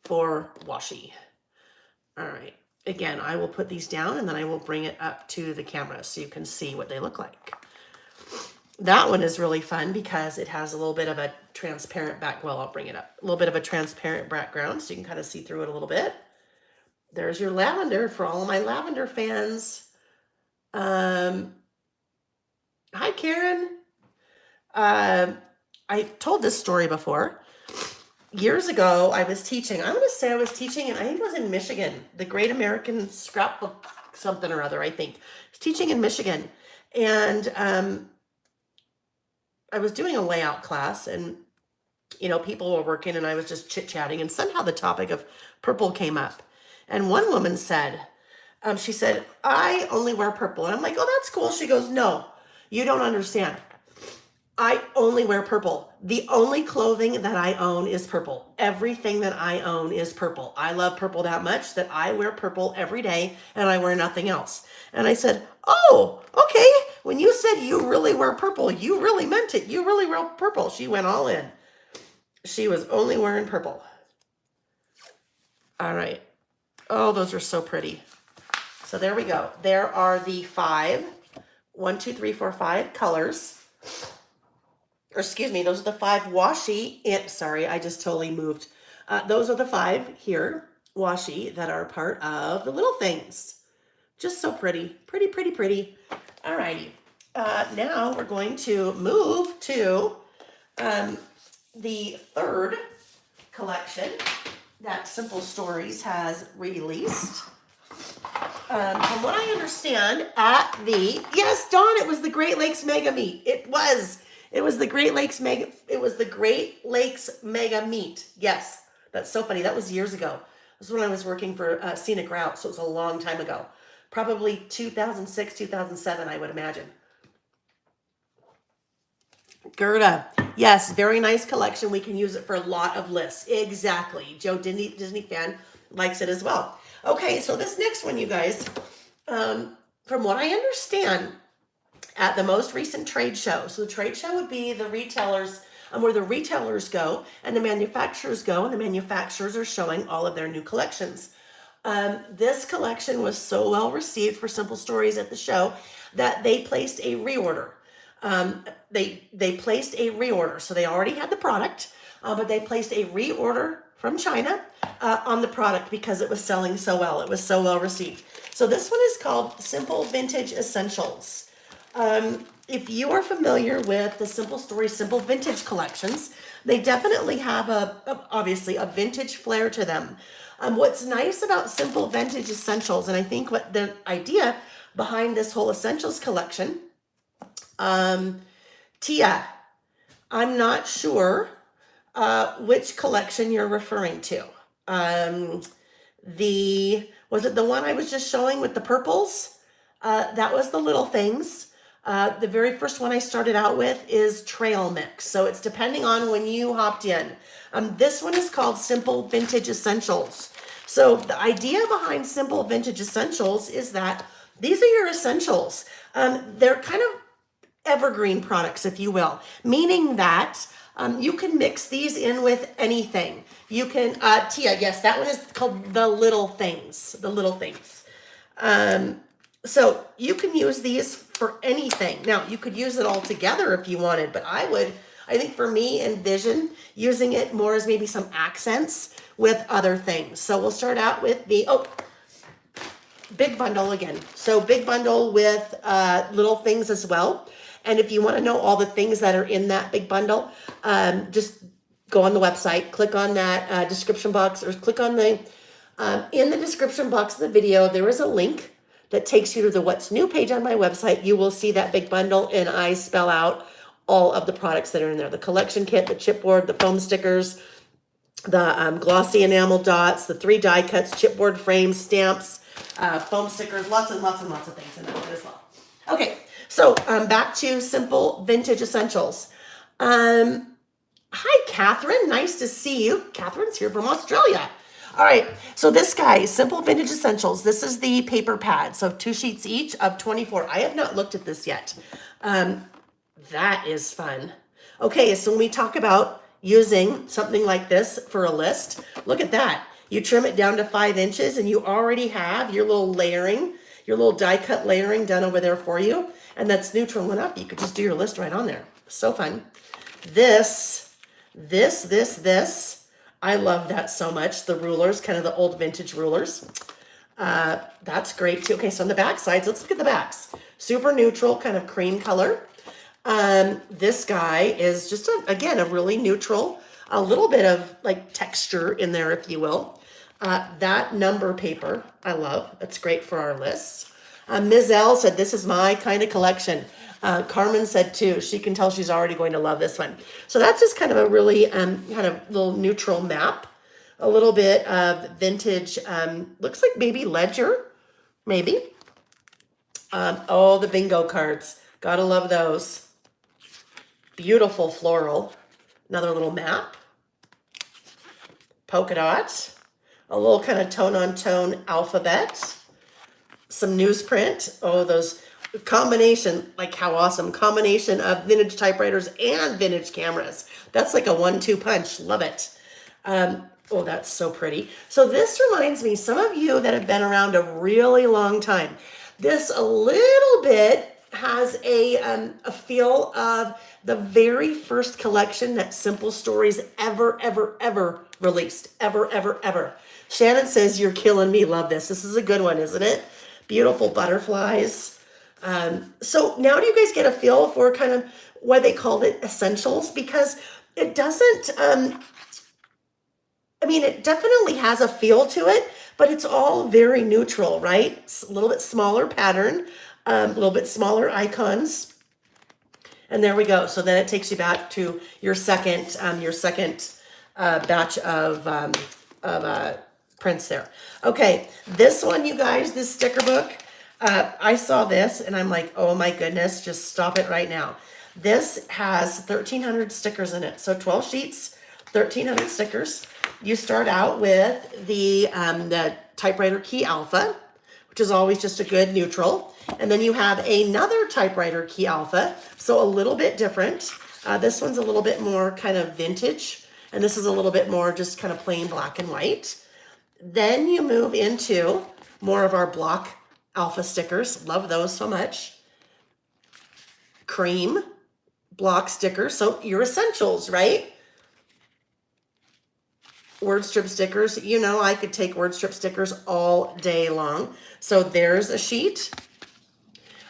for washi. All right. Again, I will put these down and then I will bring it up to the camera so you can see what they look like. That one is really fun because it has a little bit of a transparent back. Well, I'll bring it up. A little bit of a transparent background so you can kind of see through it a little bit. There's your lavender for all of my lavender fans. Hi, Karen. I told this story before. Years ago, I was teaching. I'm going to say I was teaching, and I think it was in Michigan, the Great American Scrapbook something or other, I think. I was teaching in Michigan, and I was doing a layout class, and people were working, and I was just chit-chatting, and somehow the topic of purple came up. And one woman said, she said, I only wear purple. And I'm like, oh, that's cool. She goes, no, you don't understand. I only wear purple. The only clothing that I own is purple. Everything that I own is purple. I love purple that much that I wear purple every day and I wear nothing else. And I said, oh, okay. When you said you really wear purple, you really meant it. You really wear purple. She went all in. She was only wearing purple. All right. Oh, those are so pretty. So there we go. There are the 5, 1, 2, 3, 4, 5 colors. Or excuse me, those are the 5 washi. Sorry, I just totally moved. Those are the 5 here, washi, that are part of the little things. Just so pretty. Pretty, pretty, pretty. All righty. Now we're going to move to the third collection that Simple Stories has released. From what I understand, yes, Dawn, it was the Great Lakes Mega Meet. It was the Great Lakes Mega. It was the Great Lakes Mega Meet. Yes, that's so funny. That was years ago. This was when I was working for Scenic Route, so it was a long time ago. Probably 2006, 2007, I would imagine. Gerda, yes, very nice collection. We can use it for a lot of lists. Exactly. Joe, Disney fan, likes it as well. Okay, so this next one, you guys, from what I understand, at the most recent trade show. So the trade show would be the retailers, where the retailers go and the manufacturers go, and the manufacturers are showing all of their new collections. This collection was so well received for Simple Stories at the show that they placed a reorder. They placed a reorder, so they already had the product, but they placed a reorder from China on the product because it was selling so well. It was so well received. So this one is called Simple Vintage Essentials. If you are familiar with the Simple Stories, Simple Vintage collections, they definitely have obviously a vintage flair to them. What's nice about Simple Vintage Essentials, and I think what the idea behind this whole Essentials collection, Tia, I'm not sure which collection you're referring to. Was it the one I was just showing with the purples? That was the Little Things. The very first one I started out with is Trail Mix. So it's depending on when you hopped in. This one is called Simple Vintage Essentials. So the idea behind Simple Vintage Essentials is that these are your essentials. They're kind of evergreen products, if you will, meaning that you can mix these in with anything. You can, Tia, yes, that one is called The Little Things. The Little Things. So you can use these for anything. Now, you could use it all together if you wanted, but I think for me, envision using it more as maybe some accents with other things. So we'll start out with the, big bundle again. So big bundle with Little Things as well. And if you want to know all the things that are in that big bundle, just go on the website, click on that description box, or click on in the description box of the video, there is a link that takes you to the What's New page on my website. You will see that big bundle, and I spell out all of the products that are in there. The collection kit, the chipboard, the foam stickers, the glossy enamel dots, the 3 die cuts, chipboard frames, stamps, foam stickers, lots and lots and lots of things in that one as well. Okay, so back to Simple Vintage Essentials. Hi, Catherine. Nice to see you. Catherine's here from Australia. All right, so this guy, Simple Vintage Essentials, this is the paper pad. So 2 sheets each of 24. I have not looked at this yet. That is fun. Okay, so when we talk about using something like this for a list, look at that. You trim it down to 5 inches and you already have your little layering, your little die cut layering done over there for you. And that's neutral enough. You could just do your list right on there. So fun. This. I love that so much. The rulers, kind of the old vintage rulers. That's great too. Okay, so on the back sides, let's look at the backs. Super neutral, kind of cream color. This guy is just, again, a really neutral, a little bit of like texture in there, if you will. That number paper, I love. That's great for our lists. Ms. L said, this is my kind of collection. Carmen said too, she can tell she's already going to love this one. So that's just kind of a really kind of little neutral map. A little bit of vintage, looks like maybe ledger, maybe. Oh, the bingo cards. Gotta love those. Beautiful floral. Another little map. Polka dots. A little kind of tone-on-tone alphabet. Some newsprint. Oh, those combination, like how awesome. Combination of vintage typewriters and vintage cameras. That's like a 1-2 punch. Love it. Oh, that's so pretty. So this reminds me, some of you that have been around a really long time, this a little bit has a feel of the very first collection that Simple Stories ever released. Ever. Shannon says, you're killing me. Love this. This is a good one, isn't it? beautiful butterflies. So now do you guys get a feel for kind of why they called it essentials? Because it doesn't, I mean, it definitely has a feel to it, but it's all very neutral, right? It's a little bit smaller pattern, a little bit smaller icons. And there we go. So then it takes you back to your second batch of prints there. Okay, this one, you guys, this sticker book, I saw this and I'm like, oh my goodness, just stop it right now. This has 1,300 stickers in it. So 12 sheets, 1,300 stickers. You start out with the typewriter key alpha, which is always just a good neutral. And then you have another typewriter key alpha, so a little bit different. This one's a little bit more kind of vintage, and this is a little bit more just kind of plain black and white. Then you move into more of our block alpha stickers. Love those so much. Cream block stickers, so your essentials, right? Word strip stickers, you know, I could take word strip stickers all day long. So there's a sheet.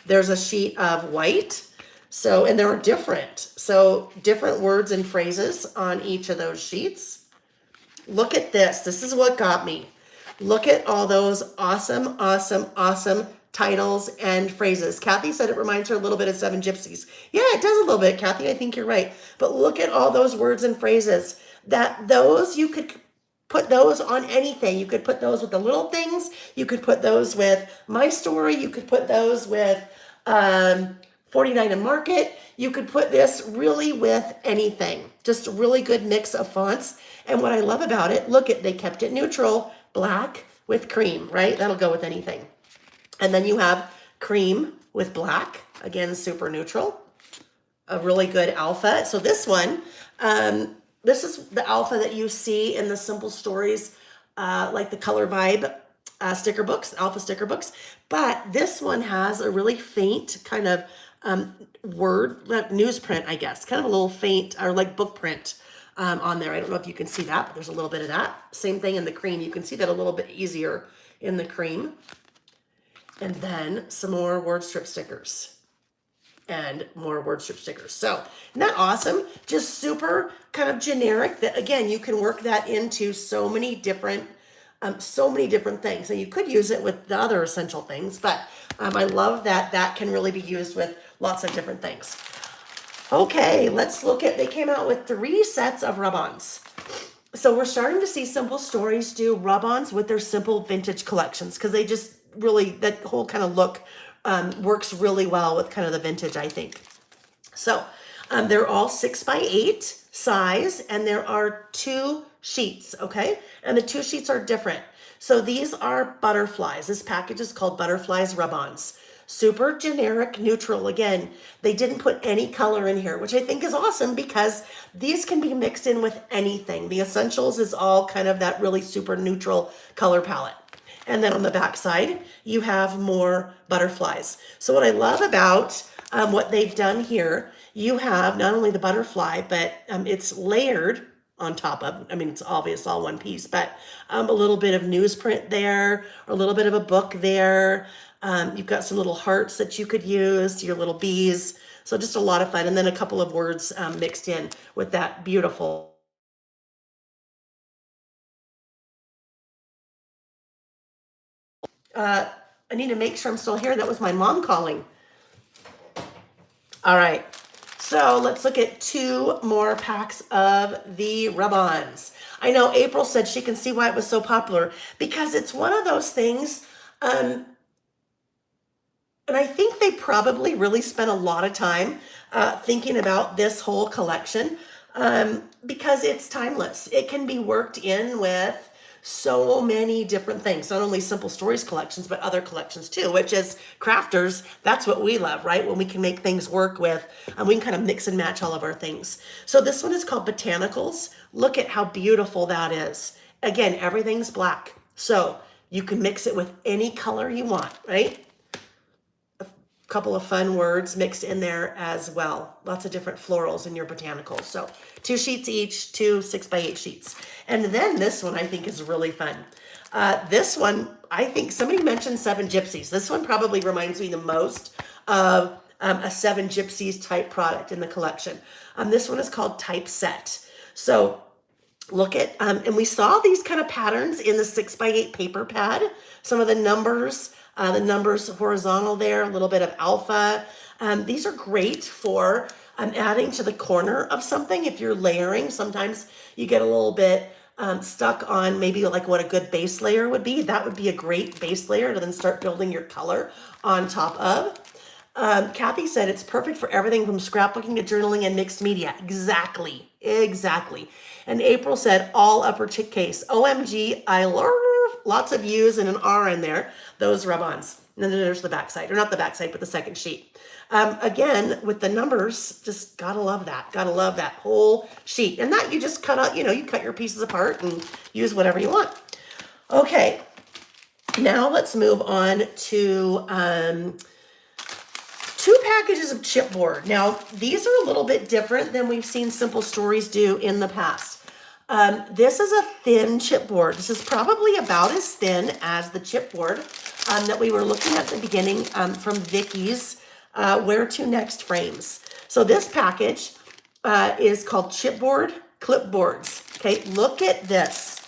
There's a sheet of white. So, and they're different. So different words and phrases on each of those sheets. Look at this. This is what got me. Look at all those awesome, awesome, awesome titles and phrases. Kathy said it reminds her a little bit of Seven Gypsies. Yeah, it does a little bit, Kathy. I think you're right. But look at all those words and phrases. Those you could put those on anything. You could put those with the little things. You could put those with My Story. You could put those with 49 and Market. You could put this really with anything. Just a really good mix of fonts. And what I love about it, look at, they kept it neutral, black with cream, right? That'll go with anything. And then you have cream with black, again, super neutral. A really good alpha. So this one, this is the alpha that you see in the Simple Stories, like the Color Vibe sticker books, alpha sticker books. But this one has a really faint kind of word, like newsprint, I guess, kind of a little faint, or like book print on there. I don't know if you can see that, but there's a little bit of that. Same thing in the cream. You can see that a little bit easier in the cream. And then some more word strip stickers. And more word strip stickers. So, isn't that awesome? Just super kind of generic that, again, you can work that into so many different things. And you could use it with the other essential things, but I love that that can really be used with lots of different things. Okay, let's look at, they came out with 3 sets of rub-ons. So we're starting to see Simple Stories do rub-ons with their simple vintage collections because they just really, that whole kind of look works really well with kind of the vintage, I think. So they're all 6x8 size, and there are 2 sheets, okay? And the 2 sheets are different. So these are butterflies. This package is called Butterflies Rub-Ons. Super generic, neutral. Again, they didn't put any color in here, which I think is awesome because these can be mixed in with anything. The Essentials is all kind of that really super neutral color palette. And then on the back side, you have more butterflies. So what I love about what they've done here, you have not only the butterfly, but it's layered on top of, I mean, it's obvious all one piece, but a little bit of newsprint there, or a little bit of a book there. You've got some little hearts that you could use, your little bees. So just a lot of fun. And then a couple of words mixed in with that beautiful. I need to make sure I'm still here. That was my mom calling. All right. So let's look at 2 more packs of the rub-ons. I know April said she can see why it was so popular because it's one of those things. And I think they probably really spent a lot of time thinking about this whole collection because it's timeless. It can be worked in with so many different things, not only Simple Stories collections, but other collections too, which is crafters. That's what we love, right? When we can make things work with, and we can kind of mix and match all of our things. So this one is called Botanicals. Look at how beautiful that is. Again, everything's black. So you can mix it with any color you want, right? A couple of fun words mixed in there as well. Lots of different florals in your botanicals. So 2 sheets each, 2 6x8 sheets. And then this one I think is really fun. This one, I think somebody mentioned Seven Gypsies. This one probably reminds me the most of a Seven Gypsies type product in the collection. This one is called Typeset. So look at, and we saw these kind of patterns in the 6x8 paper pad. Some of the numbers horizontal there, a little bit of alpha. These are great for adding to the corner of something. If you're layering, sometimes you get a little bit stuck on maybe like what a good base layer would be. That would be a great base layer to then start building your color on top of. Kathy said it's perfect for everything from scrapbooking to journaling and mixed media. Exactly. And April said all uppercase. OMG, I love lots of U's and an R in there. Those rub-ons. And then there's the backside, or not the backside, but the second sheet. Again, with the numbers, just gotta love that. Gotta love that whole sheet. And that you just cut out, you cut your pieces apart and use whatever you want. Okay, now let's move on to 2 packages of chipboard. Now, these are a little bit different than we've seen Simple Stories do in the past. This is a thin chipboard. This is probably about as thin as the chipboard that we were looking at the beginning from Vicky's Where to Next frames. So this package is called Chipboard Clipboards. Okay, look at this.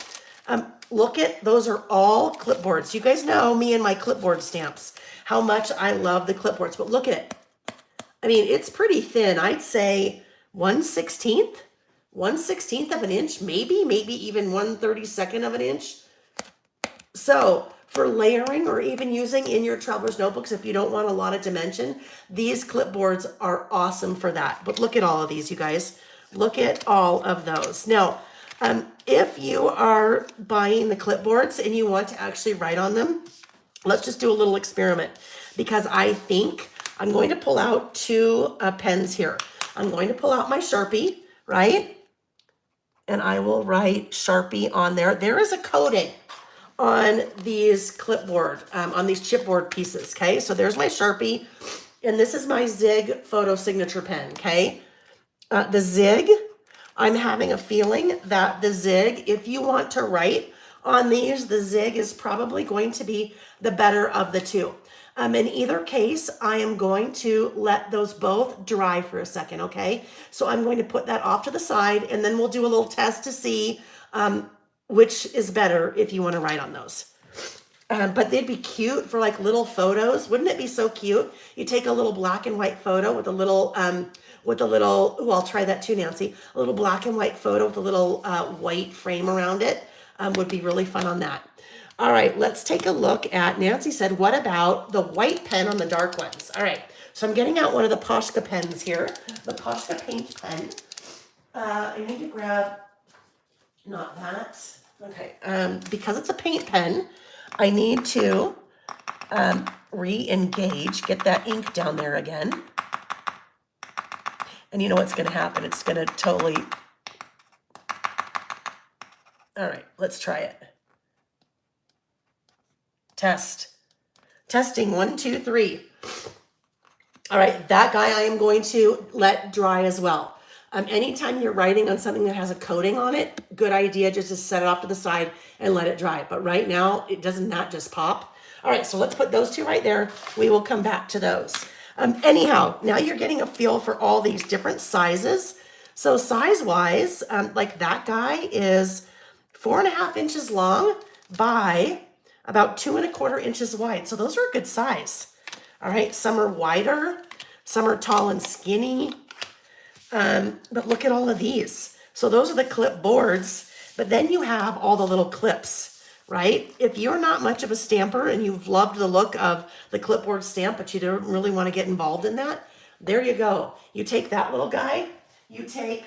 Those are all clipboards. You guys know me and my clipboard stamps, how much I love the clipboards, but look at it. I mean, it's pretty thin. I'd say 1/16th of an inch, maybe even 1/32nd of an inch. So for layering or even using in your traveler's notebooks, if you don't want a lot of dimension, these clipboards are awesome for that. But look at all of these, you guys. Look at all of those. Now, if you are buying the clipboards and you want to actually write on them, let's just do a little experiment, because I think I'm going to pull out 2 pens here. I'm going to pull out my Sharpie, right? And I will write Sharpie on there. There is a coating on these clipboard, on these chipboard pieces, okay? So there's my Sharpie, and this is my Zig photo signature pen, okay? The Zig, I'm having a feeling that the Zig, if you want to write on these, the Zig is probably going to be the better of the 2. In either case, I am going to let those both dry for a second, okay? So I'm going to put that off to the side, and then we'll do a little test to see which is better if you want to write on those. But they'd be cute for like little photos. Wouldn't it be so cute? You take a little black and white photo with a little, oh, I'll try that too, Nancy. A little black and white photo with a little white frame around it would be really fun on that. All right, let's take a look at, Nancy said, what about the white pen on the dark ones? All right, so I'm getting out one of the Poshka pens here, the Poshka paint pen. I need to grab, not that. Okay, because it's a paint pen, I need to re-engage, get that ink down there again. And you know what's gonna happen? It's gonna totally, all right, let's try it. Testing, 1, 2, 3. All right, that guy I am going to let dry as well. Anytime you're writing on something that has a coating on it, good idea just to set it off to the side and let it dry. But right now, it does not just pop. All right, so let's put those 2 right there. We will come back to those. Anyhow, now you're getting a feel for all these different sizes. So size-wise, like that guy is 4.5 inches long by about 2.25 inches wide. So those are a good size. All right, some are wider, some are tall and skinny. But look at all of these. So those are the clipboards, but then you have all the little clips, right? If you're not much of a stamper and you've loved the look of the clipboard stamp, but you don't really want to get involved in that, there you go. You take that little guy, you take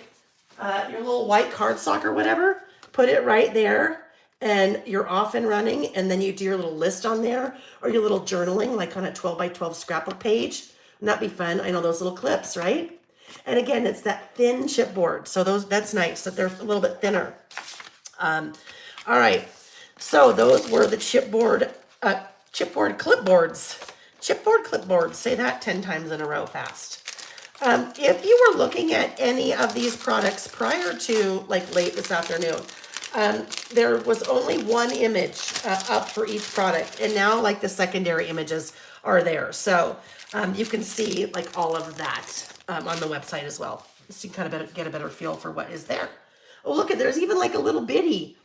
your little white cardstock or whatever, put it right there, and you're off and running, and then you do your little list on there, or your little journaling, like on a 12 by 12 scrapbook page. Wouldn't that be fun? I know those little clips, right? And again, it's that thin chipboard, so that's nice that they're a little bit thinner. All right, so those were the chipboard clipboards. Chipboard clipboards, say that 10 times in a row fast. If you were looking at any of these products prior to like late this afternoon, There was only one image up for each product, and now like the secondary images are there. So you can see like all of that on the website as well. So you kind of get a better feel for what is there. Oh, look at, there's even like a little bitty.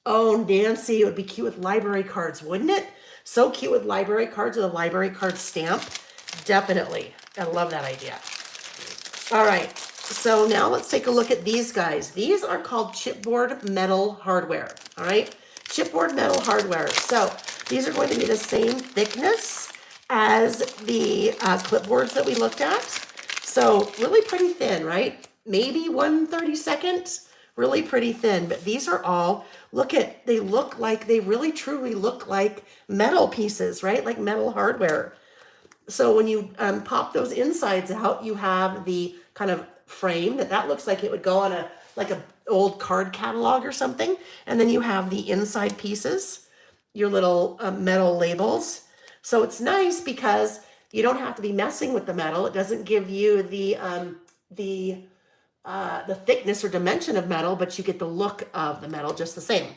Oh, Nancy, it would be cute with library cards, wouldn't it? So cute with library cards with a library card stamp. Definitely. I love that idea. All right. So now let's take a look at these guys. These are called chipboard metal hardware. All right. Chipboard metal hardware. So these are going to be the same thickness as the clipboards that we looked at. So really pretty thin, right? Maybe 1/32. Really pretty thin, but these are all, look at, they look like, they really truly look like metal pieces, right? Like metal hardware. So when you pop those insides out, you have the kind of frame that looks like it would go on a, like a old card catalog or something. And then you have the inside pieces, your little metal labels. So it's nice because you don't have to be messing with the metal. It doesn't give you the thickness or dimension of metal, but you get the look of the metal just the same.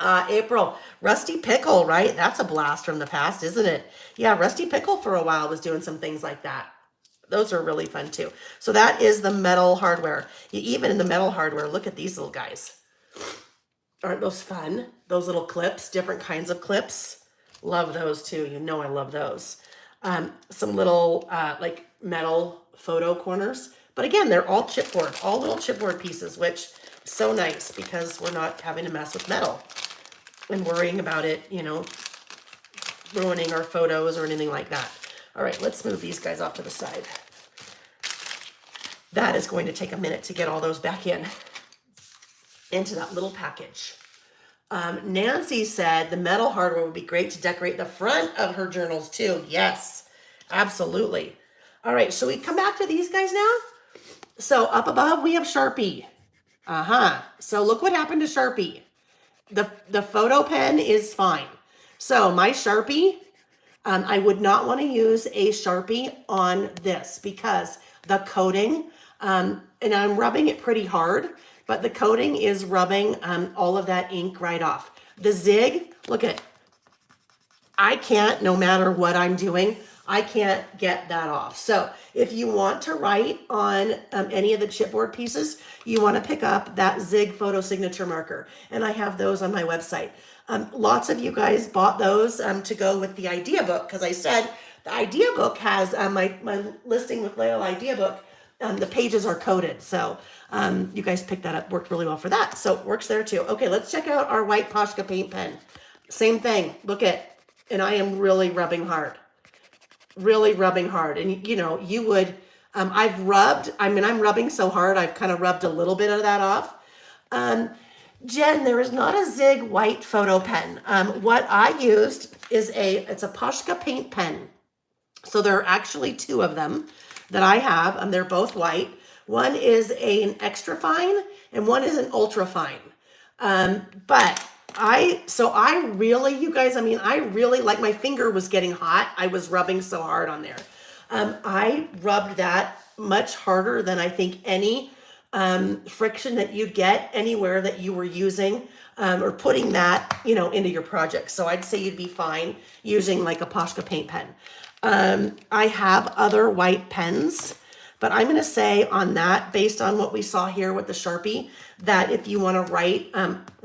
April, Rusty Pickle, right? That's a blast from the past, isn't it? Yeah, Rusty Pickle for a while was doing some things like that. Those are really fun too. So that is the metal hardware. Even in the metal hardware, look at these little guys. Aren't those fun? Those little clips, different kinds of clips. Love those too. You know I love those. Some little like metal photo corners. But again, they're all chipboard, all little chipboard pieces, which is so nice because we're not having to mess with metal and worrying about it, you know, ruining our photos or anything like that. All right, let's move these guys off to the side. That is going to take a minute to get all those back into that little package. Nancy said the metal hardware would be great to decorate the front of her journals too. Yes, absolutely. All right, shall we come back to these guys now? So up above we have Sharpie. So look what happened to Sharpie. The photo pen is fine. So my Sharpie, I would not want to use a Sharpie on this because the coating, and I'm rubbing it pretty hard, but the coating is rubbing all of that ink right off. The zig, look at, I can't, no matter what I'm doing, I can't get that off. So if you want to write on any of the chipboard pieces, you want to pick up that Zig photo signature marker. And I have those on my website. Lots of you guys bought those to go with the idea book because I said the idea book has my listing with Layla idea book. The pages are coded. So you guys picked that up, worked really well for that. So it works there too. Okay, let's check out our white Posca paint pen. Same thing, look at, and I am really rubbing hard. Really rubbing hard. And you know, you would, I've rubbed, I'm rubbing so hard, I've kind of rubbed a little bit of that off. Jen, there is not a Zig white photo pen. What I used is it's a Posca paint pen. So there are actually two of them that I have. They're both white. One is an extra fine and one is an ultra fine. But I really, you guys, I really, like my finger was getting hot. I was rubbing so hard on there. I rubbed that much harder than I think any friction that you'd get anywhere that you were using or putting that, you know, into your project. So I'd say you'd be fine using like a Posca paint pen. I have other white pens, but I'm going to say on that, based on what we saw here with the Sharpie, that if you want to write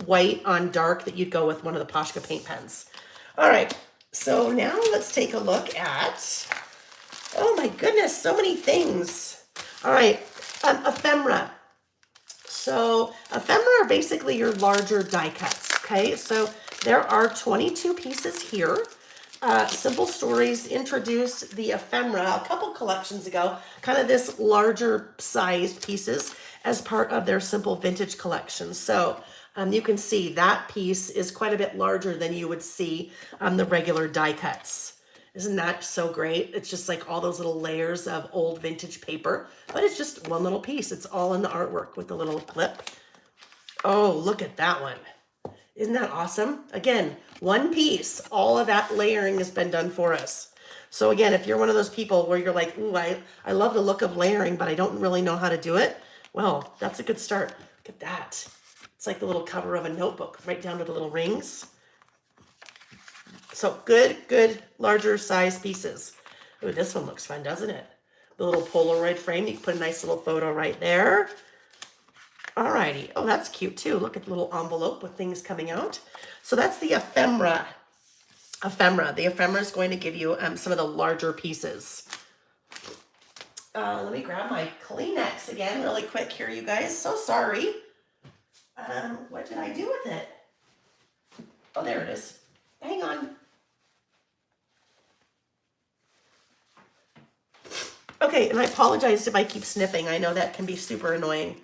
white on dark, that you'd go with one of the Posca paint pens. All right, so now let's take a look at, oh my goodness, so many things. All right, ephemera. So ephemera are basically your larger die cuts, okay? So there are 22 pieces here. Simple Stories introduced the ephemera a couple collections ago, kind of this larger sized pieces as part of their simple vintage collection. So you can see that piece is quite a bit larger than you would see the regular die cuts. Isn't that so great? It's just like all those little layers of old vintage paper, but it's just one little piece. It's all in the artwork with the little clip. Oh, look at that one. Isn't that awesome? Again, one piece, all of that layering has been done for us. So again, if you're one of those people where you're like, ooh, I love the look of layering, but I don't really know how to do it. Well, that's a good start. Look at that. It's like the little cover of a notebook, right down to the little rings. So good, larger size pieces. Ooh, this one looks fun, doesn't it? The little Polaroid frame. You can put a nice little photo right there. Alrighty. Oh, that's cute too. Look at the little envelope with things coming out. So that's the ephemera. The ephemera is going to give you some of the larger pieces. Let me grab my Kleenex again really quick here, you guys. So sorry. What did I do with it? Oh, there it is. Hang on. Okay, and I apologize if I keep sniffing. I know that can be super annoying.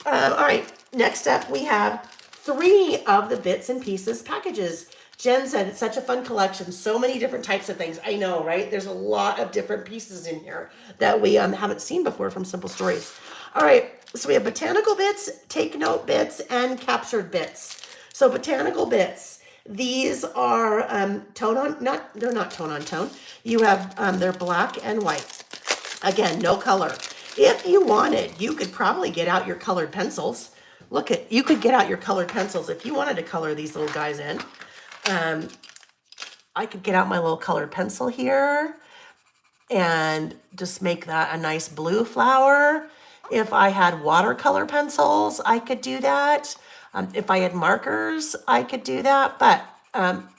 All right, next up we have 3 of the bits and pieces packages. Jen said it's such a fun collection, so many different types of things. I know, right? There's a lot of different pieces in here that we haven't seen before from Simple Stories. All right, so we have botanical bits, take note bits, and captured bits. So botanical bits, these are tone on, they're not tone on tone. You have, they're black and white. Again, no color. If you wanted, you could probably get out your colored pencils. You could get out your colored pencils if you wanted to color these little guys in. I could get out my little colored pencil here and just make that a nice blue flower. If I had watercolor pencils, I could do that. If I had markers, I could do that. But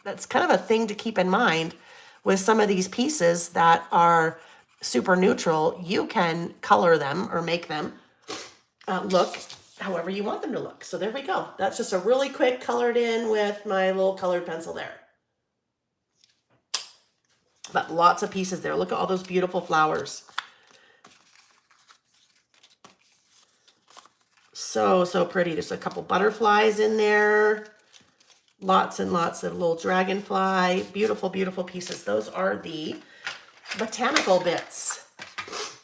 that's kind of a thing to keep in mind with some of these pieces that are super neutral. You can color them or make them look however you want them to look. So there we go. That's just a really quick colored in with my little colored pencil there. But lots of pieces there. Look at all those beautiful flowers. So pretty. There's a couple butterflies in there. Lots and lots of little dragonfly. Beautiful, beautiful pieces. Those are the botanical bits.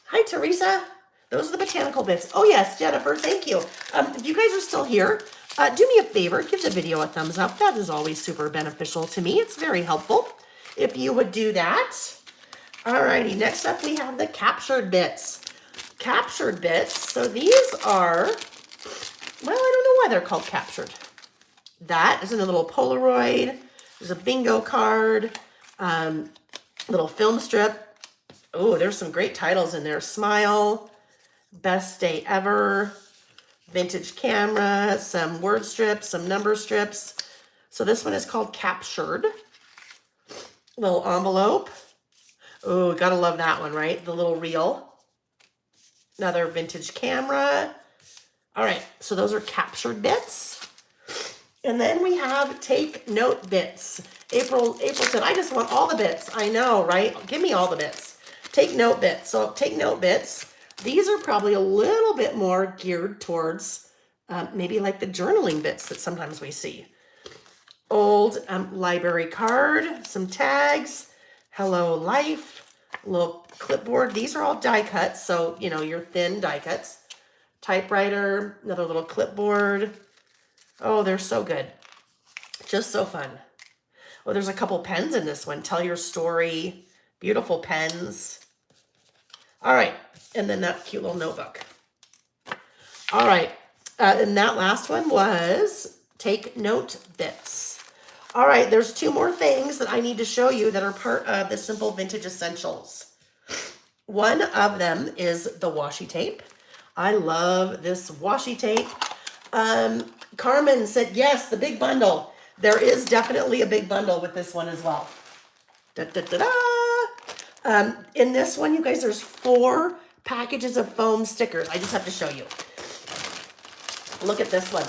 Hi, Teresa. Those are the botanical bits. Oh, yes, Jennifer, thank you. If you guys are still here, do me a favor. Give the video a thumbs up. That is always super beneficial to me. It's very helpful if you would do that. Alrighty, next up we have the captured bits. Captured bits. So these are, well, I don't know why they're called captured. That is in a little Polaroid. There's a bingo card, little film strip. Oh, there's some great titles in there. Smile, Best Day Ever, Vintage Camera, some word strips, some number strips. So this one is called Captured. Little envelope. Oh, gotta love that one, right? The little reel. Another vintage camera. All right, so those are captured bits. And then we have take note bits. April said, I just want all the bits. I know, right? Give me all the bits. Take note bits. So take note bits. These are probably a little bit more geared towards maybe like the journaling bits that sometimes we see. Old library card, some tags, hello life, a little clipboard. These are all die cuts, so you know your thin die cuts. Typewriter, another little clipboard. Oh, they're so good. Just so fun. Oh, there's a couple pens in this one. Tell your story. Beautiful pens. All right, and then that cute little notebook. All right, and that last one was take note bits. All right, there's 2 more things that I need to show you that are part of the Simple Vintage Essentials. One of them is the washi tape. I love this washi tape. Carmen said, yes, the big bundle. There is definitely a big bundle with this one as well. Da, da, da, da. In this one, you guys, there's 4 packages of foam stickers. I just have to show you. Look at this one.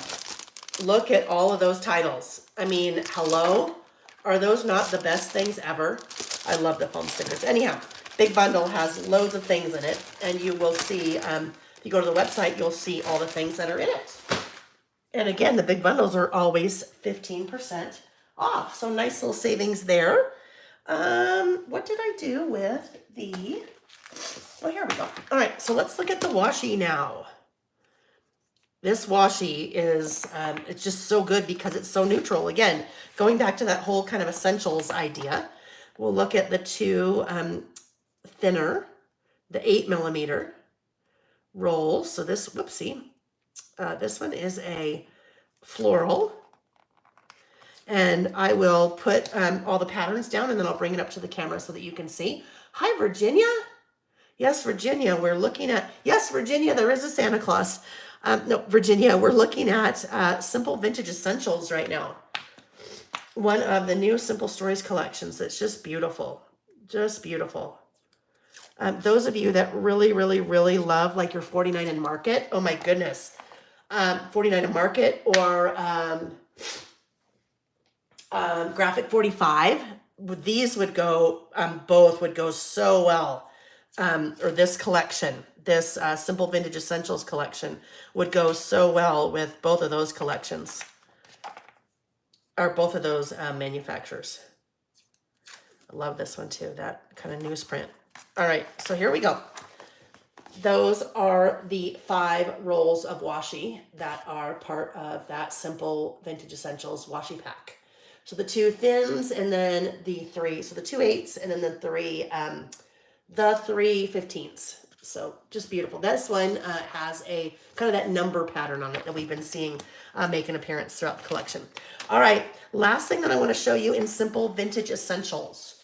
Look at all of those titles. I mean, hello? Are those not the best things ever? I love the foam stickers. Anyhow, big bundle has loads of things in it, and you will see, if you go to the website, you'll see all the things that are in it. And again, the big bundles are always 15% off. So nice little savings there. What did I do with the, oh, here we go. All right, so let's look at the washi now. This washi is, it's just so good because it's so neutral. Again, going back to that whole kind of essentials idea, we'll look at the 2 thinner, the 8mm rolls. So this, whoopsie, this one is a floral. And I will put all the patterns down, and then I'll bring it up to the camera so that you can see. Hi, Virginia. Yes, Virginia, we're looking at, yes, Virginia, there is a Santa Claus. No, Virginia, we're looking at Simple Vintage Essentials right now. One of the new Simple Stories collections that's just beautiful. Just beautiful. Those of you that really, really, really love like your 49 and Market, oh my goodness. 49 and Market or Graphic 45, these would go, both would go so well. Or this collection, this Simple Vintage Essentials collection would go so well with both of those collections, or both of those manufacturers. I love this one too, that kind of newsprint. All right, so here we go. Those are the 5 rolls of washi that are part of that Simple Vintage Essentials washi pack. So the 2 thins and then the 3, so the 2 8s and then the 3 15s. So just beautiful. This one has a kind of that number pattern on it that we've been seeing make an appearance throughout the collection. All right, last thing that I want to show you in Simple Vintage Essentials.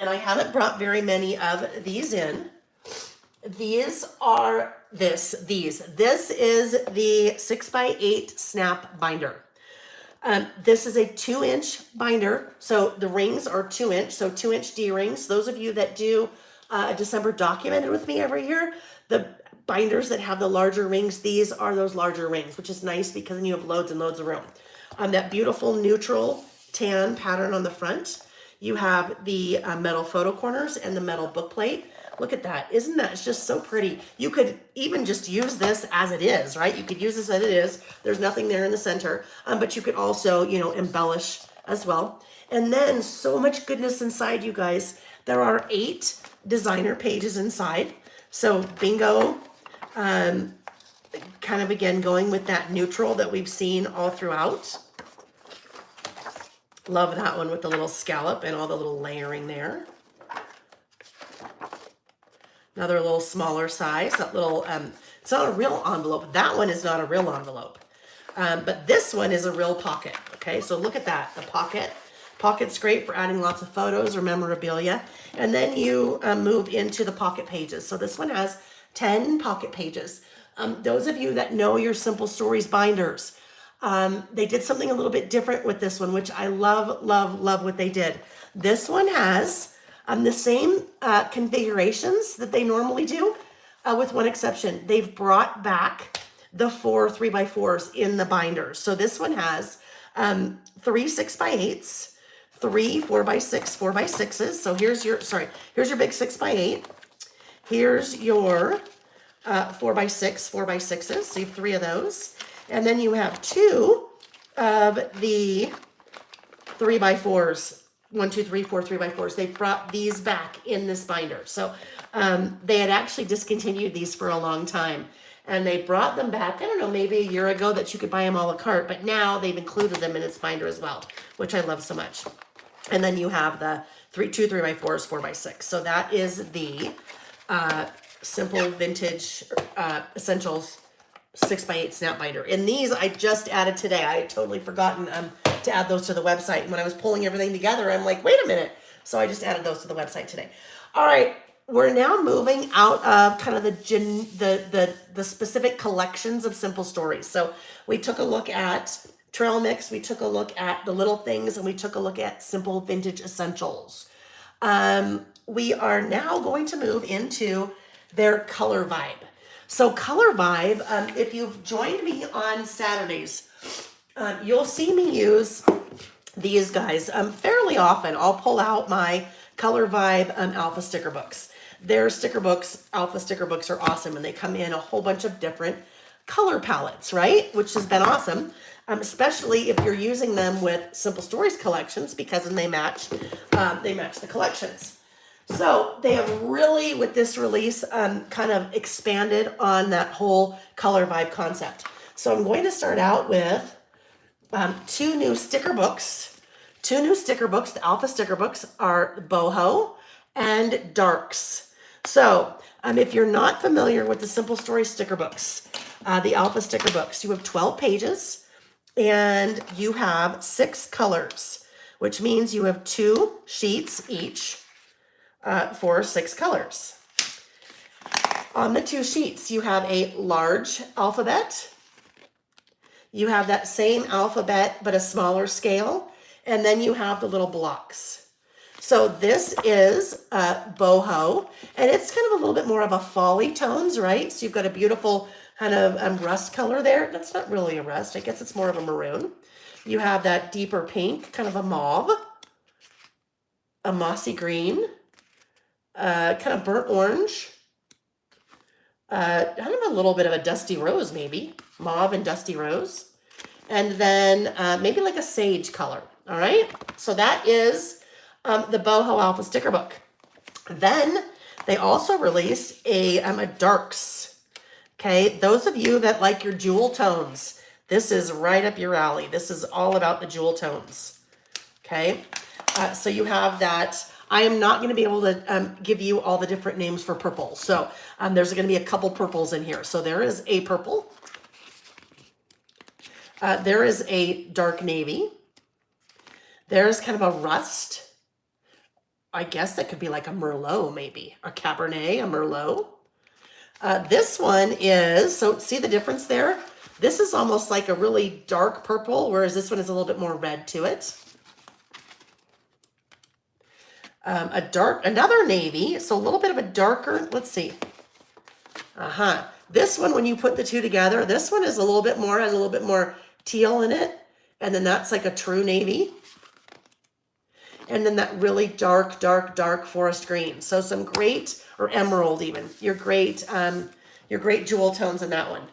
And I haven't brought very many of these in. These are this is the 6x8 snap binder. This is a 2-inch binder. So the rings are 2-inch, so 2-inch D rings. Those of you that do December Documented with me every year, the binders that have the larger rings, these are those larger rings, which is nice because then you have loads and loads of room. That beautiful neutral tan pattern on the front. You have the metal photo corners and the metal book plate. Look at that. Isn't that, it's just so pretty. You could even just use this as it is, right? You could use this as it is. There's nothing there in the center, but you could also, you know, embellish as well. And then so much goodness inside, you guys. There are 8 designer pages inside. So bingo, kind of again, going with that neutral that we've seen all throughout. Love that one with the little scallop and all the little layering there. Another little smaller size, that little, it's not a real envelope. That one is not a real envelope. But this one is a real pocket, okay? So look at that, the pocket. Pocket's great for adding lots of photos or memorabilia. And then you move into the pocket pages. So this one has 10 pocket pages. Those of you that know your Simple Stories binders, they did something a little bit different with this one, which I love, love, love what they did. This one has the same configurations that they normally do, with one exception. They've brought back the 4 3x4s in the binders. So this one has 3 6x8s, 3 4x6 4x6s. So here's your big 6x8. Here's your 4x6 4x6s. So you have 3 of those. And then you have 2 of the 3x4s. 1, 2, 3, 4, 3x4s. They brought these back in this binder. So they had actually discontinued these for a long time. And they brought them back, I don't know, maybe a year ago that you could buy them a la carte. But now they've included them in its binder as well, which I love so much. And then you have the 2 3x4s, 4x6. So that is the Simple Vintage Essentials 6x8 snap binder. And these I just added today. I had totally forgotten to add those to the website. And when I was pulling everything together, I'm like, wait a minute. So I just added those to the website today. All right, we're now moving out of kind of the specific collections of Simple Stories. So we took a look at Trail Mix, we took a look at the little things, and we took a look at Simple Vintage Essentials. We are now going to move into their color vibe. So color vibe, if you've joined me on Saturdays, you'll see me use these guys fairly often. I'll pull out my Color Vibe Alpha sticker books. Their sticker books, Alpha sticker books, are awesome, and they come in a whole bunch of different color palettes, right? Which has been awesome, especially if you're using them with Simple Stories collections, because then they match the collections. So they have really, with this release, kind of expanded on that whole color vibe concept. So I'm going to start out with 2 new sticker books. 2 new sticker books. The Alpha sticker books are Boho and Darks. So if you're not familiar with the Simple Story sticker books, the Alpha sticker books. You have 12 pages and you have 6 colors, which means you have 2 sheets each for 6 colors. On the 2 sheets, you have a large alphabet. You have that same alphabet, but a smaller scale. And then you have the little blocks. So this is boho, and it's kind of a little bit more of a folly tones, right? So you've got a beautiful kind of rust color there. That's not really a rust. I guess it's more of a maroon. You have that deeper pink, kind of a mauve, a mossy green, kind of burnt orange, kind of a little bit of a dusty rose, maybe mauve and dusty rose, and then maybe like a sage color. All right, so that is the Boho Alpha sticker book. Then they also released a darks. Okay, those of you that like your jewel tones, this is right up your alley. This is all about the jewel tones. Okay, so you have that. I am not going to be able to give you all the different names for purple. So there's going to be a couple purples in here. So there is a purple. There is a dark navy. There's kind of a rust. I guess that could be like a Merlot, maybe. A Cabernet, a Merlot. This one is, so see the difference there? This is almost like a really dark purple, whereas this one is a little bit more red to it. Another navy, so a little bit of a darker, let's see. This one, when you put the two together, this one is a little bit more, has a little bit more teal in it. And then that's like a true navy. And then that really dark, dark, dark forest green. So some great, or emerald even, your great jewel tones in that one.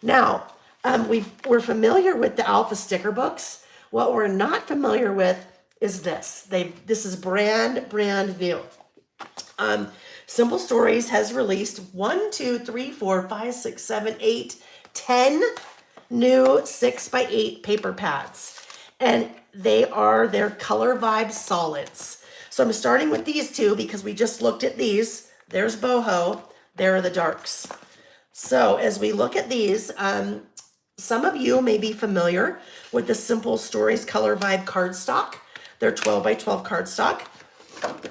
Now, we're familiar with the Alpha sticker books. What we're not familiar with is this. This is brand new. Simple Stories has released 1, 2, 3, 4, 5, 6, 7, 8, 10 new 6x8 paper pads. And they're Color Vibe solids. So I'm starting with these two because we just looked at these. There's boho, there are the darks. So as we look at these, some of you may be familiar with the Simple Stories Color Vibe cardstock. They're 12 by 12 cardstock.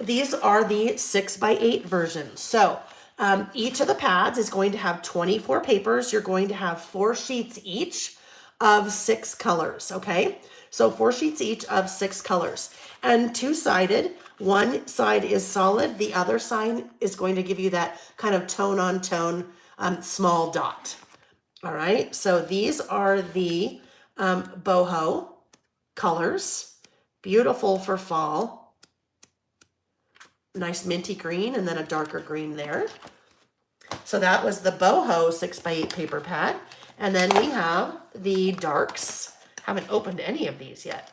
These are the 6x8 versions. So each of the pads is going to have 24 papers. You're going to have 4 sheets each of 6 colors, okay? So 4 sheets each of 6 colors. And 2-sided, one side is solid, the other side is going to give you that kind of tone on tone small dot. All right, so these are the boho colors. Beautiful for fall. Nice minty green and then a darker green there. So that was the boho 6x8 paper pad. And then we have the darks. Haven't opened any of these yet.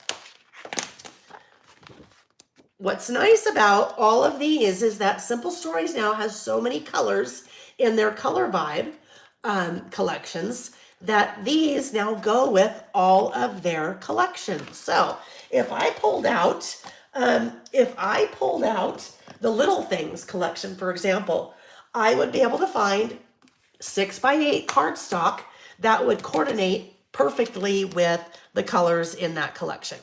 What's nice about all of these is that Simple Stories now has so many colors in their Color Vibe collections that these now go with all of their collections. So if I pulled out the Little Things collection, for example, I would be able to find 6x8 cardstock that would coordinate perfectly with the colors in that collection.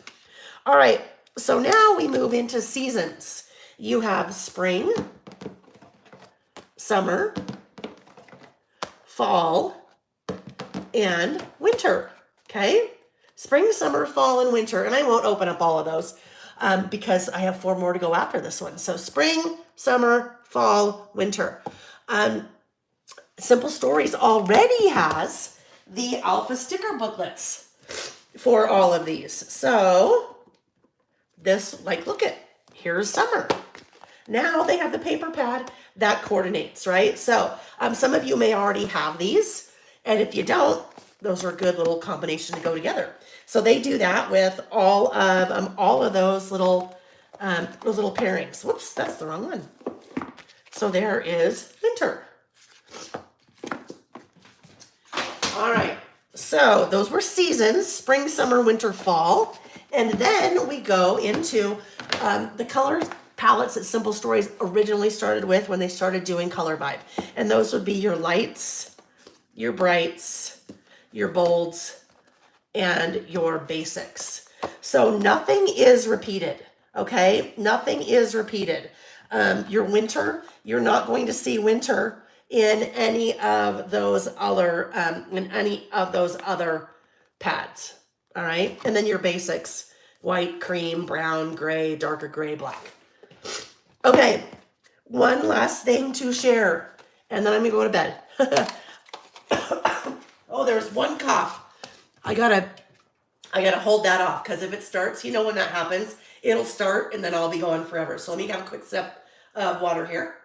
All right, so now we move into seasons. You have spring, summer, fall, and winter, okay? Spring, summer, fall, and winter, and I won't open up all of those because I have 4 more to go after this one. So spring, summer, fall, winter. Simple Stories already has the Alpha sticker booklets for all of these. So this, like, look at, here's summer. Now they have the paper pad that coordinates, right? So some of you may already have these, and if you don't, those are a good little combination to go together. So they do that with all of those little pairings. Whoops, that's the wrong one. So there is winter. All right, so those were seasons, spring, summer, winter, fall. And then we go into the color palettes that Simple Stories originally started with when they started doing Color Vibe. And those would be your lights, your brights, your bolds, and your basics. So nothing is repeated, okay? Nothing is repeated. Your winter, you're not going to see winter in any of those other pads, all right? And then your basics, white, cream, brown, gray, darker gray, black. Okay, one last thing to share, and then I'm gonna go to bed. Oh, there's one cough. I gotta hold that off, because if it starts, you know when that happens, it'll start and then I'll be going forever. So let me have a quick sip of water here.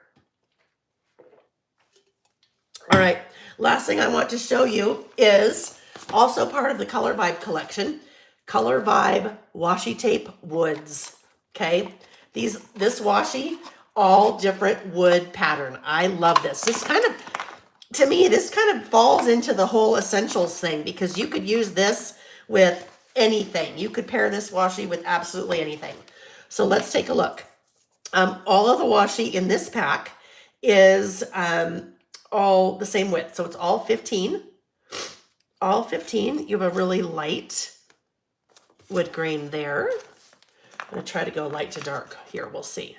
All right, last thing I want to show you is also part of the Color Vibe collection, Color Vibe washi tape woods, okay? This washi, all different wood pattern. I love this. This kind of, to me, this kind of falls into the whole essentials thing, because you could use this with anything. You could pair this washi with absolutely anything. So let's take a look. All of the washi in this pack is all the same width. So it's all 15. All 15. You have a really light wood grain there. I'm going to try to go light to dark here. We'll see.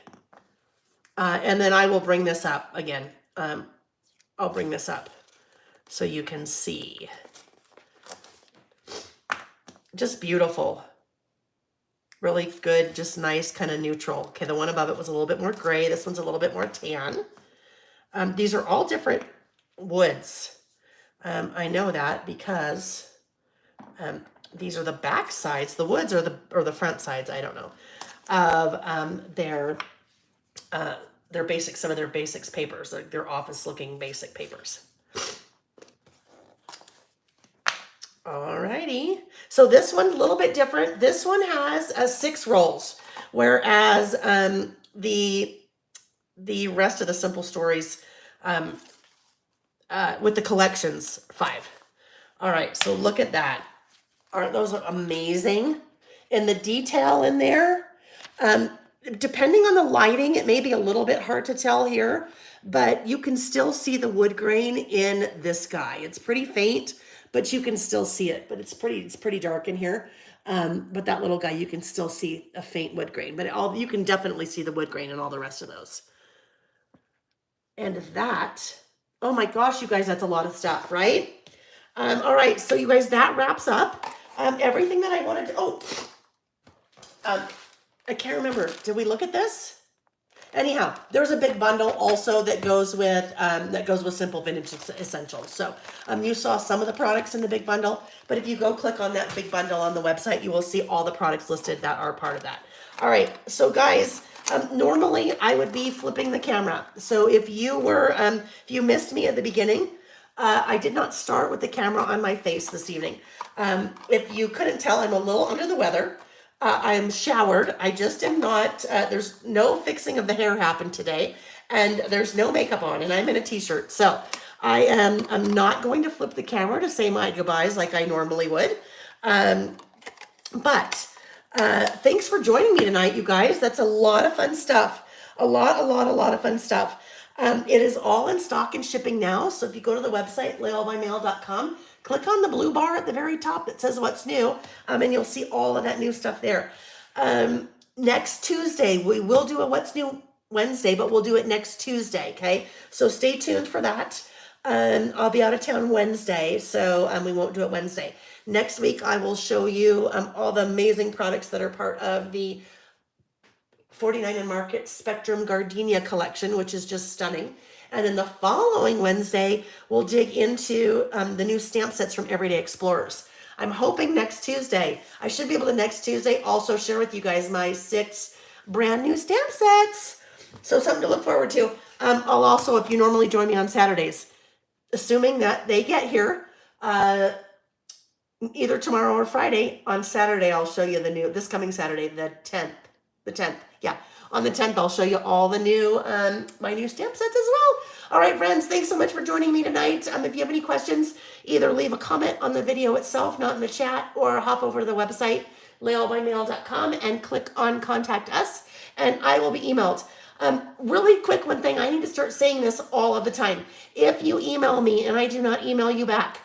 And then I will bring this up again. I'll bring this up so you can see. Just beautiful. Really good, just nice, kind of neutral. Okay, the one above it was a little bit more gray. This one's a little bit more tan. These are all different woods. I know that because these are the back sides. The woods or the front sides, I don't know, of their basics, some of their basics papers, their office looking basic papers. Alrighty, so this one's a little bit different. This one has 6 rolls, whereas the rest of the Simple Stories with the collections 5. All right, so look at that. Aren't those amazing? And the detail in there, depending on the lighting, it may be a little bit hard to tell here, but you can still see the wood grain in this guy. It's pretty faint, but you can still see it. But it's pretty dark in here. But that little guy, you can still see a faint wood grain. But you can definitely see the wood grain in all the rest of those. And that, oh my gosh, you guys, that's a lot of stuff, right? All right, so you guys, that wraps up everything that I wanted to. I can't remember. Did we look at this? Anyhow, there's a big bundle also that goes with Simple Vintage Essentials. So you saw some of the products in the big bundle, but if you go click on that big bundle on the website, you will see all the products listed that are part of that. All right, so guys, normally I would be flipping the camera. So if you missed me at the beginning, I did not start with the camera on my face this evening. If you couldn't tell, I'm a little under the weather. I'm showered. I just am not, there's no fixing of the hair happened today, and there's no makeup on, and I'm in a t-shirt. So I'm not going to flip the camera to say my goodbyes like I normally would. But thanks for joining me tonight, you guys. That's a lot of fun stuff. A lot of fun stuff. It is all in stock and shipping now. So if you go to the website, layallbymail.com, click on the blue bar at the very top that says what's new, and you'll see all of that new stuff there. Next Tuesday, we will do a What's New Wednesday, but we'll do it next Tuesday, okay? So stay tuned for that. I'll be out of town Wednesday, so we won't do it Wednesday. Next week, I will show you all the amazing products that are part of the 49 and Market Spectrum Gardenia collection, which is just stunning. And then the following Wednesday, we'll dig into the new stamp sets from Everyday Explorers. I'm hoping next Tuesday, I should be able to next Tuesday also share with you guys my 6 brand new stamp sets. So something to look forward to. I'll also, if you normally join me on Saturdays, assuming that they get here, either tomorrow or Friday, on Saturday, I'll show you the new, this coming Saturday, the 10th. Yeah, on the 10th, I'll show you all the new, my new stamp sets as well. All right, friends, thanks so much for joining me tonight. If you have any questions, either leave a comment on the video itself, not in the chat, or hop over to the website, layallbymail.com, and click on Contact Us, and I will be emailed. Really quick, one thing, I need to start saying this all of the time. If you email me and I do not email you back,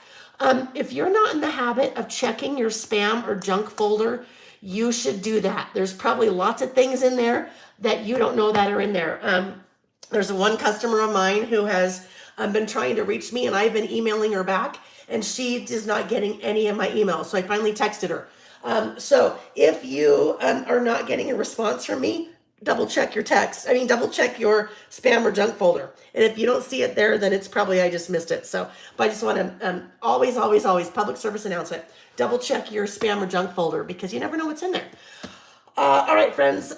if you're not in the habit of checking your spam or junk folder, you should do that. There's probably lots of things in there that you don't know that are in there. There's one customer of mine who has been trying to reach me, and I've been emailing her back, and she is not getting any of my emails. So I finally texted her. So if you are not getting a response from me, double check your text. I mean, double check your spam or junk folder. And if you don't see it there, then it's probably I just missed it. So, but I just want to always, always, always public service announcement. Double check your spam or junk folder because you never know what's in there. All right, friends.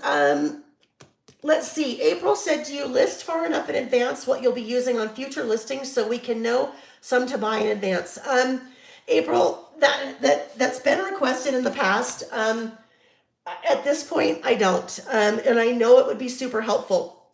Let's see. April said, do you list far enough in advance what you'll be using on future listings so we can know some to buy in advance? April, that's been requested in the past. At this point, I don't. And I know it would be super helpful.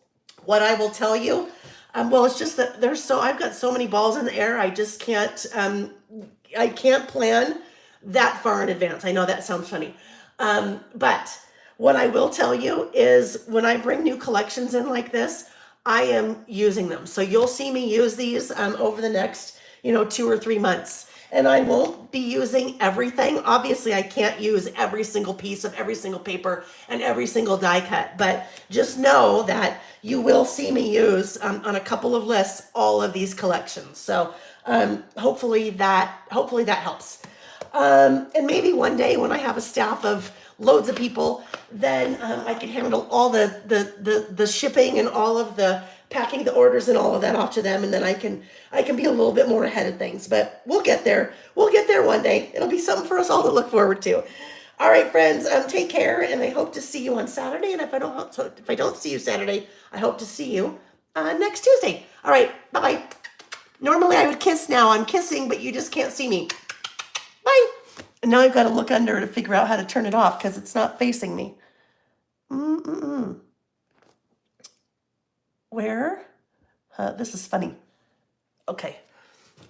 What I will tell you, well, it's just that I've got so many balls in the air. I just can't, I can't plan that far in advance. I know that sounds funny. But what I will tell you is when I bring new collections in like this, I am using them. So you'll see me use these over the next, 2 or 3 months. And I won't be using everything. Obviously, I can't use every single piece of every single paper and every single die cut. But just know that you will see me use on a couple of lists all of these collections. So hopefully that helps. And maybe one day when I have a staff of loads of people, then I can handle all the shipping and all of the packing the orders and all of that off to them, and then I can be a little bit more ahead of things. But we'll get there. We'll get there one day. It'll be something for us all to look forward to. All right, friends. Take care, and I hope to see you on Saturday. And if I don't see you Saturday, I hope to see you next Tuesday. All right. Bye bye. Normally I would kiss now. I'm kissing, but you just can't see me. Bye. And now I've got to look under to figure out how to turn it off because it's not facing me. Where? This is funny. Okay.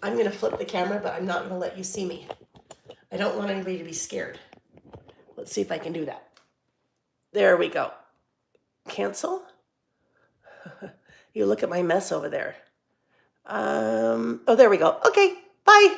I'm going to flip the camera, but I'm not going to let you see me. I don't want anybody to be scared. Let's see if I can do that. There we go. Cancel. You look at my mess over there. Oh, there we go. Okay. Bye.